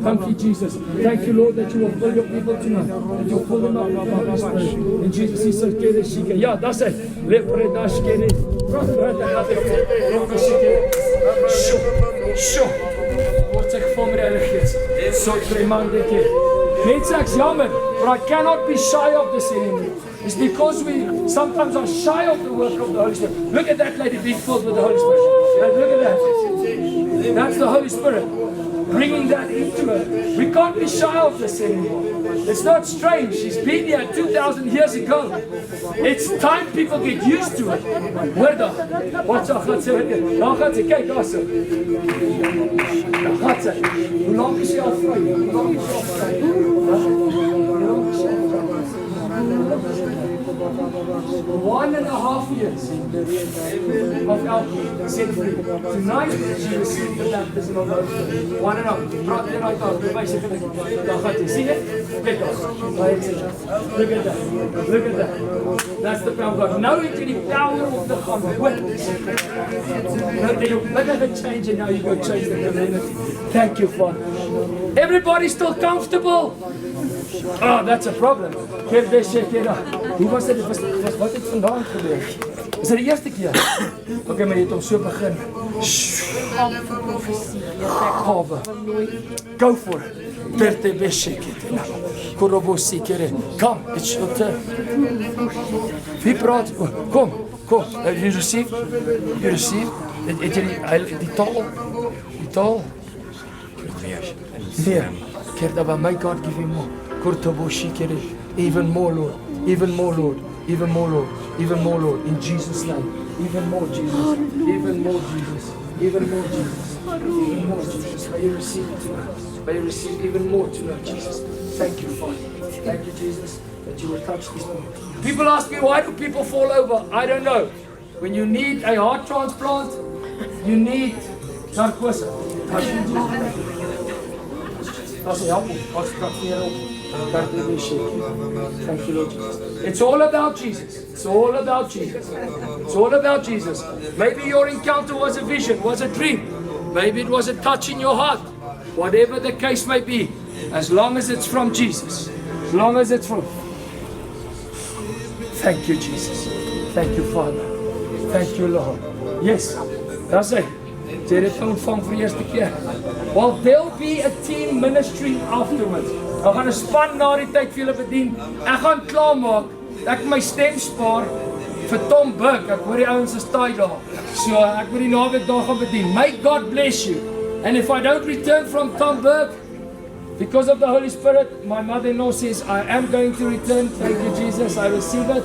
Thank you, Jesus. Thank you, Lord, that you will fill your people tonight. That you will fill them up with the Holy Spirit. In Jesus' name, yeah, that's it. Word ek vol met die Heilige Gees. So tremende keer. Mense, ek's jammer, but I cannot be shy of this anymore. It's because we sometimes are shy of the work of the Holy Spirit. Look at that lady being filled with the Holy Spirit. Look at that. That's the Holy Spirit. Bringing that into her. We can't be shy of this anymore. It's not strange. She's been here 2,000 years ago. It's time people get used to it. Hoor dan. Wat sal gaan sê? Dan gaan sy kyk daar so. Dan gaan sy. Hoe lank is sy al vry? Hoe lank is sy al vry? Hoe lank is sy al vry? 1.5 years of alcohol set free. Tonight she received the baptism of the Holy Spirit. 1.5. Praat net uit haar. Bewys ek dit. Dan gaan jy sien dit? Kyk ons. Look at that. Look at that. That's the power of God. Nou het jy die power of the God. Look at the change and now you go change the community. Thank you, Father. Everybody still comfortable? Oh, that's a problem. Geef deze keer. Hoe was dit? Wat het vandaan gebeur? Is dit die eerste keer? Okay, maar jy het om so begin. Gave. Go for it. Perte besheketela. Korobosi kere. Come, it's your turn. Wie praat? Kom. You receive? You receive? Het jy die taal? Die taal? Nee. Kerda by my God give him more. Kurtoboshi kere. Even more, Lord. Even more, Lord. Even more, Lord. Even more, Lord. In Jesus' name. Even more, Jesus. Even more, Jesus. Even more, Jesus. Even more, Jesus. May you receive it tonight. May you receive even more tonight, Jesus. Thank you, Father. Thank you, Jesus. that you will touch these people. People ask me, why do people fall over? I don't know. When you need a heart transplant, you need narcose. Touch me, Jesus. That's helpful. Thank you, Lord Jesus. It's all about Jesus. It's all about Jesus. It's all about Jesus. Maybe your encounter was a vision, was a dream. Maybe it was a touch in your heart. Whatever the case may be, as long as it's from Jesus. As long as it's from... Thank you, Jesus. Thank you, Father. Thank you, Lord. Yes, that's it. Jy het dit ontvang vir die eerste keer. Well, there'll be a team ministry afterwards. Ek gaan 'n span na die tyd vir julle bedien. Ek gaan klaarmaak. Ek my stem spaar vir Tom Burke. Ek hoor die ouens is taai daar. So ek moet die naweek daar gaan bedien. May God bless you. And if I don't return from Tom Burke, because of the Holy Spirit, my mother-in-law says, I am going to return. Thank you, Jesus. I receive it.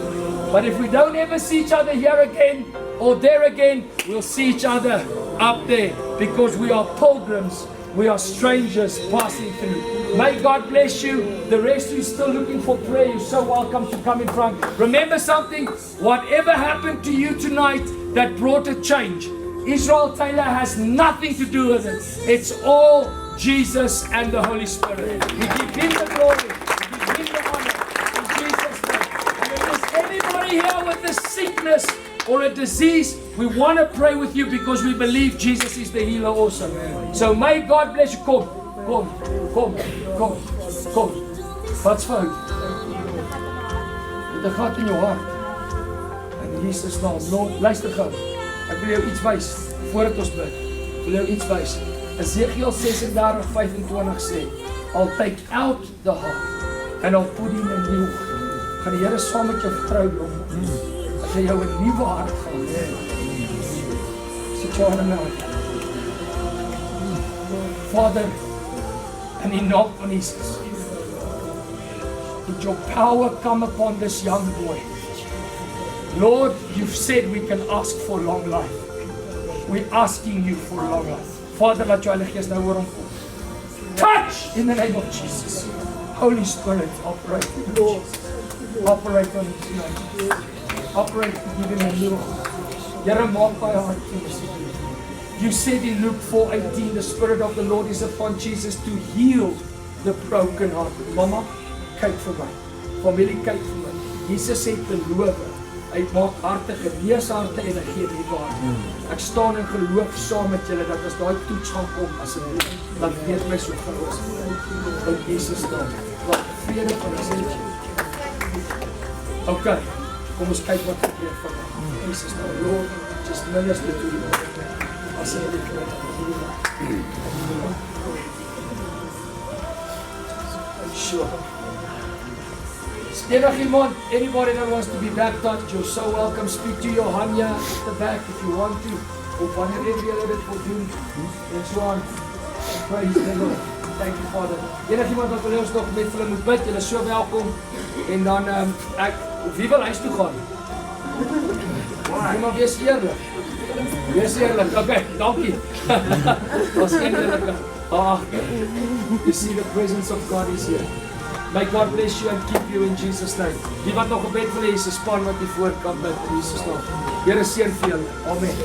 But if we don't ever see each other here again or there again, we'll see each other up there because we are pilgrims. We are strangers passing through. May God bless you. The rest who's still looking for prayer, you're so welcome to come in front. Remember something, whatever happened to you tonight that brought a change, Israel Taylor has nothing to do with it. It's all Jesus and the Holy Spirit. We give Him the glory. We give Him the honor. In Jesus' name. And if there's anybody here with a sickness or a disease, we want to pray with you because we believe Jesus is the healer also. So may God bless you. Kom. Wat's fout? Met 'n gat in jou hart. In Jesus naam. Lord, luister gou. Ek wil jou iets wys voordat ons bid. Ek wil jou iets wys. Ezekiel 36:25 sê, I'll take out the heart and I'll put in a new one. Gaan die Here saam met jou vertrou doen. As hy jou 'n nuwe hart gaan gee. Sit jou aan nou. Father, in die naam van Jesus, let your power come upon this young boy. Lord, you've said we can ask for long life. We're asking you for long life. Father, laat jou Heilige Gees nou oor hom kom. Touch in the name of Jesus. Holy Spirit, operate. Lord, operate on his life. Operate to give him a new heart. Here, maak my heart clean. You said in Luke 4:18, the Spirit of the Lord is upon Jesus to heal the broken heart. Mama, kyk vir my. Familie, kyk vir my. Jesus het beloof. Hy maak harte genees harte en hy gee nuwe harte. Ek staan in geloof saam met julle dat as daai toets gaan kom asseblief, dan weet my so verlos. In Jesus naam. Wat vrede van ons het. Okay. Kom ons kyk wat gebeur vandag. In Jesus naam. Lord, just minister to you. Asseblief. Sure. Anybody that wants to be baptized, you're so welcome. Speak to Johanna at the back if you want to. Of wanneer jy dit wil doen. En so aan. Praise the Lord. Thank you, Father. Iemand wat wil ons nog met hulle moet bid, julle is so welkom. En dan wie wil huis toe gaan? Iemand wees eerlik. Wees eerlik. Okay, dankie. Was eerlik. You see the presence of God is here. May God bless you and keep you in Jesus' name. Die wat nog gebed wil hê, is 'n span wat hier voor kan bid in Jesus' naam. Here seën vir julle. Amen.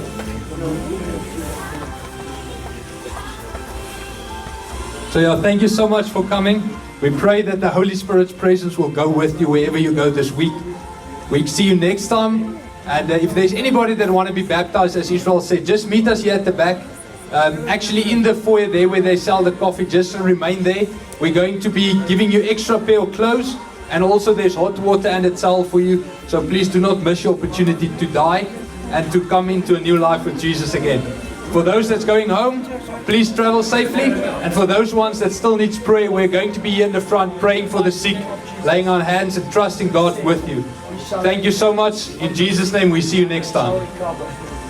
So yeah, thank you so much for coming. We pray that the Holy Spirit's presence will go with you wherever you go this week. We see you next time. And if there's anybody that want to be baptized, as Israel said, just meet us here at the back. Actually in the foyer there where they sell the coffee, just remain there. We're going to be giving you extra pair of clothes, and also there's hot water and a towel for you. So please do not miss your opportunity to die and to come into a new life with Jesus again. For those that's going home, please travel safely. And for those ones that still needs prayer, we're going to be here in the front praying for the sick, laying our hands and trusting God with you. Thank you so much. In Jesus' name, we see you next time.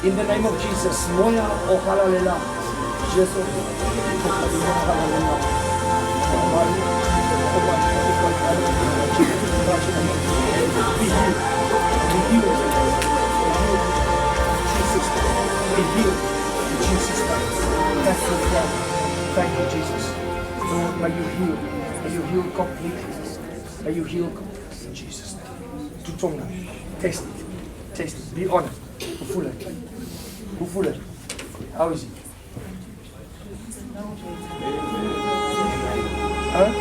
In the name of Jesus. Moya o halalela. Jesus. Thank you, Jesus. Lord, may you heal. May you heal completely. May you heal completely. in Jesus' name. Toets hom nou. Test it. Test it. Be honest. Hoe voel het? Hoe voel het? How is it? Huh?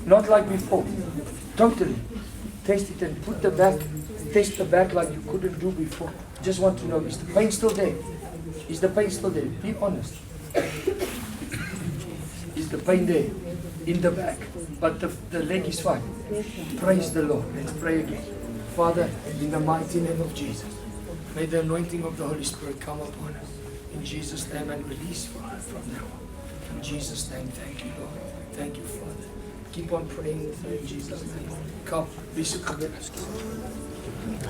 Not like before. Totally. Test it and put the back. Test the back like you couldn't do before. Just want to know, is the pain still there? Is the pain still there? Be honest. Is the pain there? In the back. But the leg is fine. Praise the Lord. Let's pray again. Father, in the mighty name of Jesus, may the anointing of the Holy Spirit come upon us. In Jesus' name and release from now on. In Jesus' name, thank you, Lord. Thank you, Father. Keep on praying with me in Jesus' name. Come, be so good.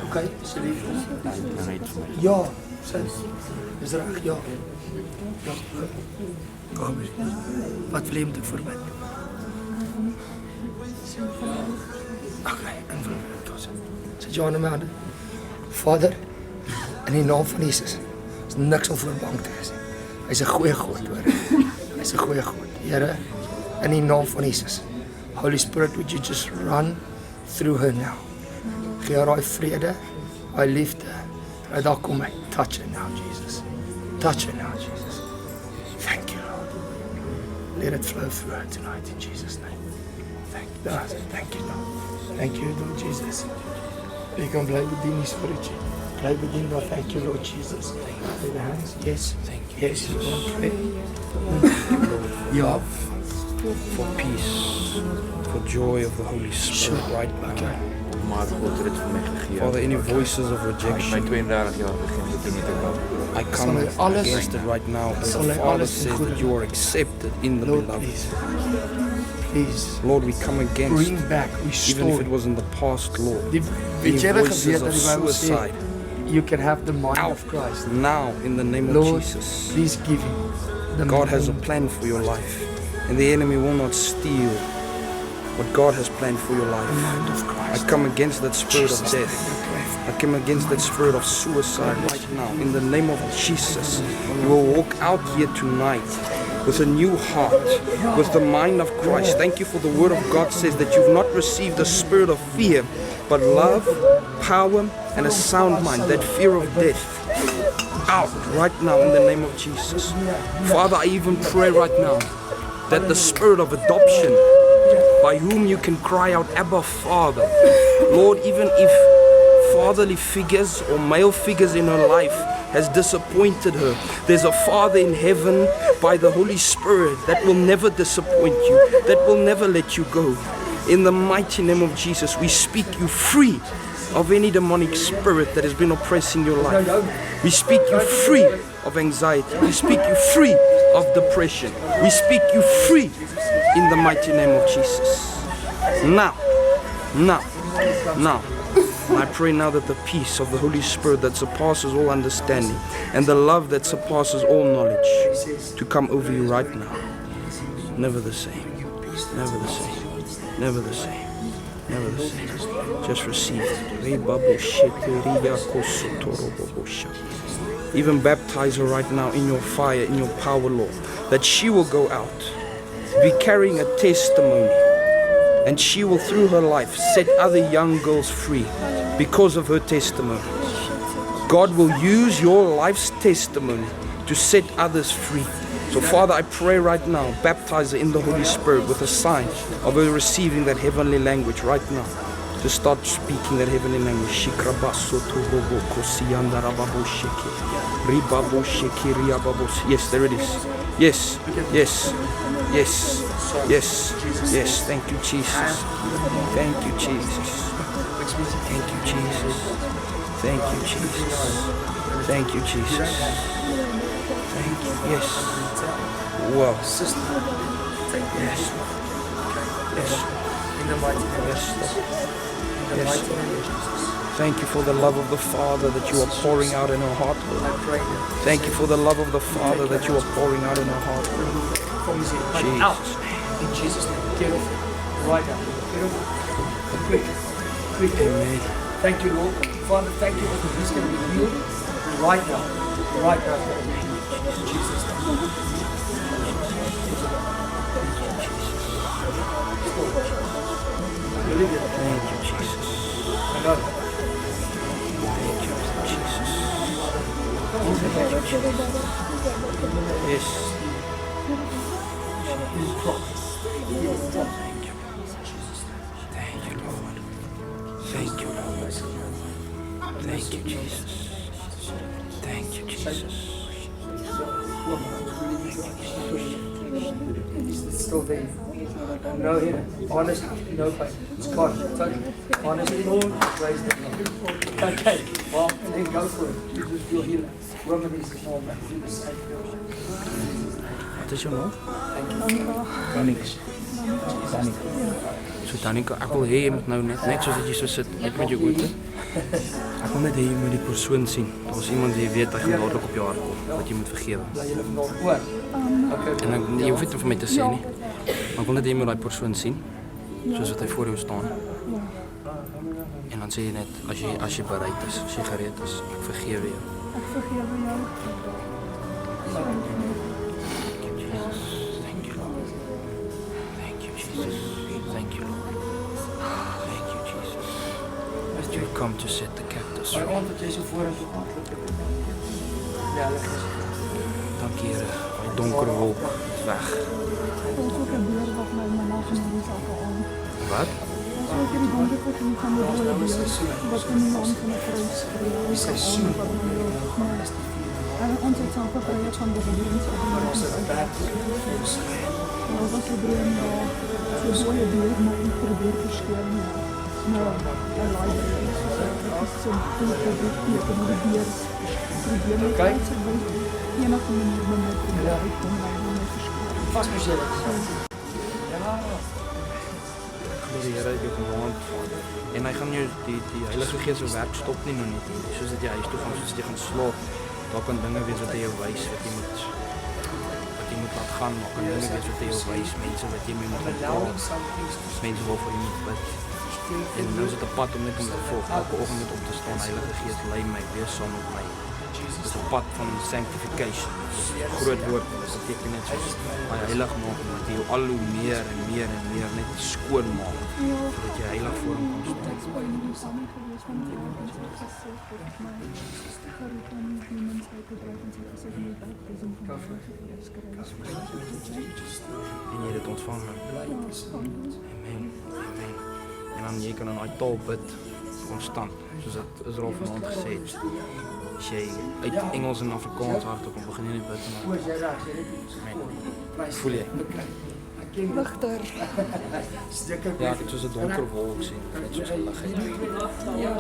Okay, asseblief. Ja, is reg, ja. Ja. Kom hier. Wat wil jy met ek voorbid? Okay, invloed. Sit jou aan my hande. Vader, in die naam van Jesus, is niks om voor bang te wees. Hy's 'n goeie God, hoor. Hy's 'n goeie God. Here, in die naam van Jesus. Holy Spirit, would you just run through her now? Gee haar daai vrede, daai liefde. En daar kom hy. Touch her now, Jesus. Touch her now, Jesus. Thank you, Lord. Let it flow through her tonight in Jesus' name. Thank you, Lord. Thank you, Lord. Thank you, Lord Jesus. You can bly bedien die Spiritjie. Bly bedien daar. Thank you, Lord Jesus. Lay the hands. Yes. Yes, you can pray. Ja. For peace, for joy of the Holy Spirit right now. Okay. Maar God het dit vir my gegee. Father, any voices of My rejection, 32 jaar begin dit nie te kan. I come against it right now. And the Father says that you are accepted in the Lord, beloved. please. Please. Lord, we come against, Bring back, even if restore. it was in the past, Lord, Die any weet jy wat voices gebeur of dat die Bybel sê suicide you can have the mind out of Christ. now in the name of Lord, Jesus. please give him the God has a mind. plan for your life, and the enemy will not steal what God has planned for your The life. mind of I Christ. come against that spirit of Jesus, death. I come against that spirit of suicide right now. In the name of Jesus, you will walk out here tonight with a new heart, with the mind of Christ. Thank you for the word of God says that you've not received the spirit of fear, but love, power, and a sound mind, that fear of death. Out right now in the name of Jesus. Father, I even pray right now that the spirit of adoption, by whom you can cry out, Abba, Father. Lord, even if fatherly figures or male figures in her life has disappointed her, there's a Father in heaven by the Holy Spirit that will never disappoint you, that will never let you go. In the mighty name of Jesus, we speak you free of any demonic spirit that has been oppressing your life. We speak you free of anxiety. We speak you free of depression. We speak you free in the mighty name of Jesus. Now, I pray now that the peace of the Holy Spirit that surpasses all understanding and the love that surpasses all knowledge to come over you right now. Never the same. Never the same. Never the same. Never the same. Just receive it. Even baptize her right now in your fire, in your power, Lord, that she will go out, be carrying a testimony, and she will, through her life, set other young girls free because of her testimony. God will use your life's testimony to set others free. So Father, I pray right now, baptize her in the Holy Spirit with a sign of her receiving that heavenly language right now. To start speaking that heavenly language. Yes, there it is. Yes, yes, yes, yes, yes. Thank you, Jesus. Thank you, Jesus. Thank you, Jesus. Thank you, Jesus. Thank you, Jesus. Thank you. Yes. Wow. Yes. Yes. In the mighty name of Yes. Jesus. In the Yes. mighty name of Jesus. Thank you for the love of the Father that you are pouring out in our heart, I Lord. pray that Thank you for the love of the Father that you are pouring out in our heart, Lord. from his head, Jesus. out in Jesus' name. Get off right now. Get off. Quick. Quick. Amen. Thank you, Lord. Father, thank you for this going to be healed right now. Right now. In Jesus' name. Thank you, Jesus. Yes. Thank you, Lord. Thank you, Lord. Thank you, Jesus. Thank you, Jesus. It's still there. No here. Honest, no pain. It's gone. It's okay. Honestly, praise the Lord. Okay, well, then go for it. Jesus, you're healer. Roman is small, man. Do the same. Wat is jou naam? Niks. So Danica, ek wil hê jy moet nou net soos dat jy so sit, net met jou oorte. Ek wil net hê jy moet die persoon sien. Daar's iemand wie jy weet hy gaan dadelik op jou hart kom, wat jy moet vergewe. Bly julle vandag hoor. Okay. En jy hoef dit vir my te sê nie. Maar ek wil net hê jy moet daai persoon sien, soos wat hy voor jou staan. En dan sê jy net, as jy bereid is, as jy gereed is, ek vergewe jou. Ek vergewe jou. Thank you, Lord. Thank you, Jesus. Thank you, Lord. Thank you, Jesus. That you come to set the captives My free. aand wat jy so vorentoe gaan. Ja, lekker. Dankie, Here. Die donker wolk is weg. Ons ook 'n deur wat my nag en die sal aan. Wat? Ons ook die donker wat in van die deur wat in die naam van die vrou skree. Ons seisoen. En ons het saam gekry van die bediening van die naam van ons was gedreven daar so baie deur maar ek probeer verskeer nou 'n leier is so goed dat dit nie kan die deur probleme kry so enige manier met my probeer kom my verskeer Vas mos jy dit. Die Here het jou gemaak en hy gaan jou die Heilige Gees se werk stop nie nou net nie. Soos dat jy huis toe gaan, soos jy gaan slaap, daar kan dinge wees wat hy jou wys wat jy moet laat gaan, maar kan dinge wees wat hy jou wys, mense wat jy mee moet ontmoet, mense waarvoor jy moet bid. En nou is dit 'n pad om net om te volg, elke oggend met op te staan. Heilige Gees lei my, wees saam met my. Dit is 'n pad van sanctification. Groot woord, dit beteken net soos baie heilig maak, dat jy jou al hoe meer en meer en meer net skoon maak, sodat jy heilig voor hom kan staan. En jy dit ontvang. Amen. Amen. En dan jy kan in daai taal bid konstant, soos dat Israel vanaand gesê het. As jy uit Engels en Afrikaans hardop kan begin net bid. Hoe is jy reg? Jy net Voel jy? ligter Steek Ja, ek het soos 'n donker wolk sien, net soos 'n lig uit. Ja.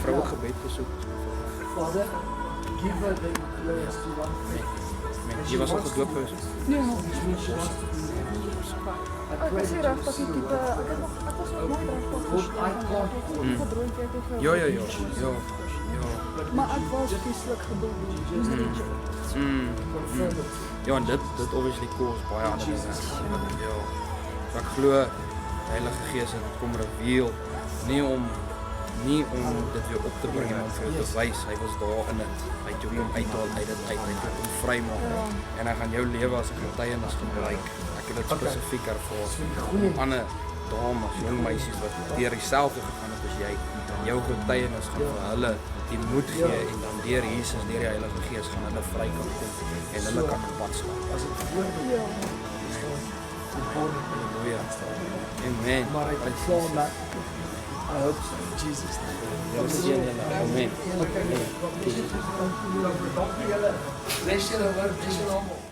Vrou het gebed gesoek. Vader, give her the grace to one thing. Jy was al gedoop gewees. nee I ek was hier reg dat die tipe ek was nog nooit reg Lord, I can't gedroom het ek Ja. maar ek was kieslik gedoen confirm it. Ja, en dit obviously cause baie ander dinge. Ja. Ek glo die Heilige Gees het kom reveal nie om dit weer op te bring en om vir jou te wys. Hy was daar in dit. Hy het jou kom uithaal uit dit uit. Hy het jou kom vrymaak. En hy gaan jou lewe as 'n getuienis gebruik. Ek het dit spesifiek ervaar. Ander dames, jong meisies wat deur dieselfde gegaan het as jy, jou getuienis gaan vir hulle die moed gee en dan deur Jesus, deur die Heilige Gees gaan hulle vry kan kom en hulle kan op pad staan. Halleluja. Amen. Maar I can feel that. I hope so. In Jesus' name. Amen. Bless julle, bless julle almal.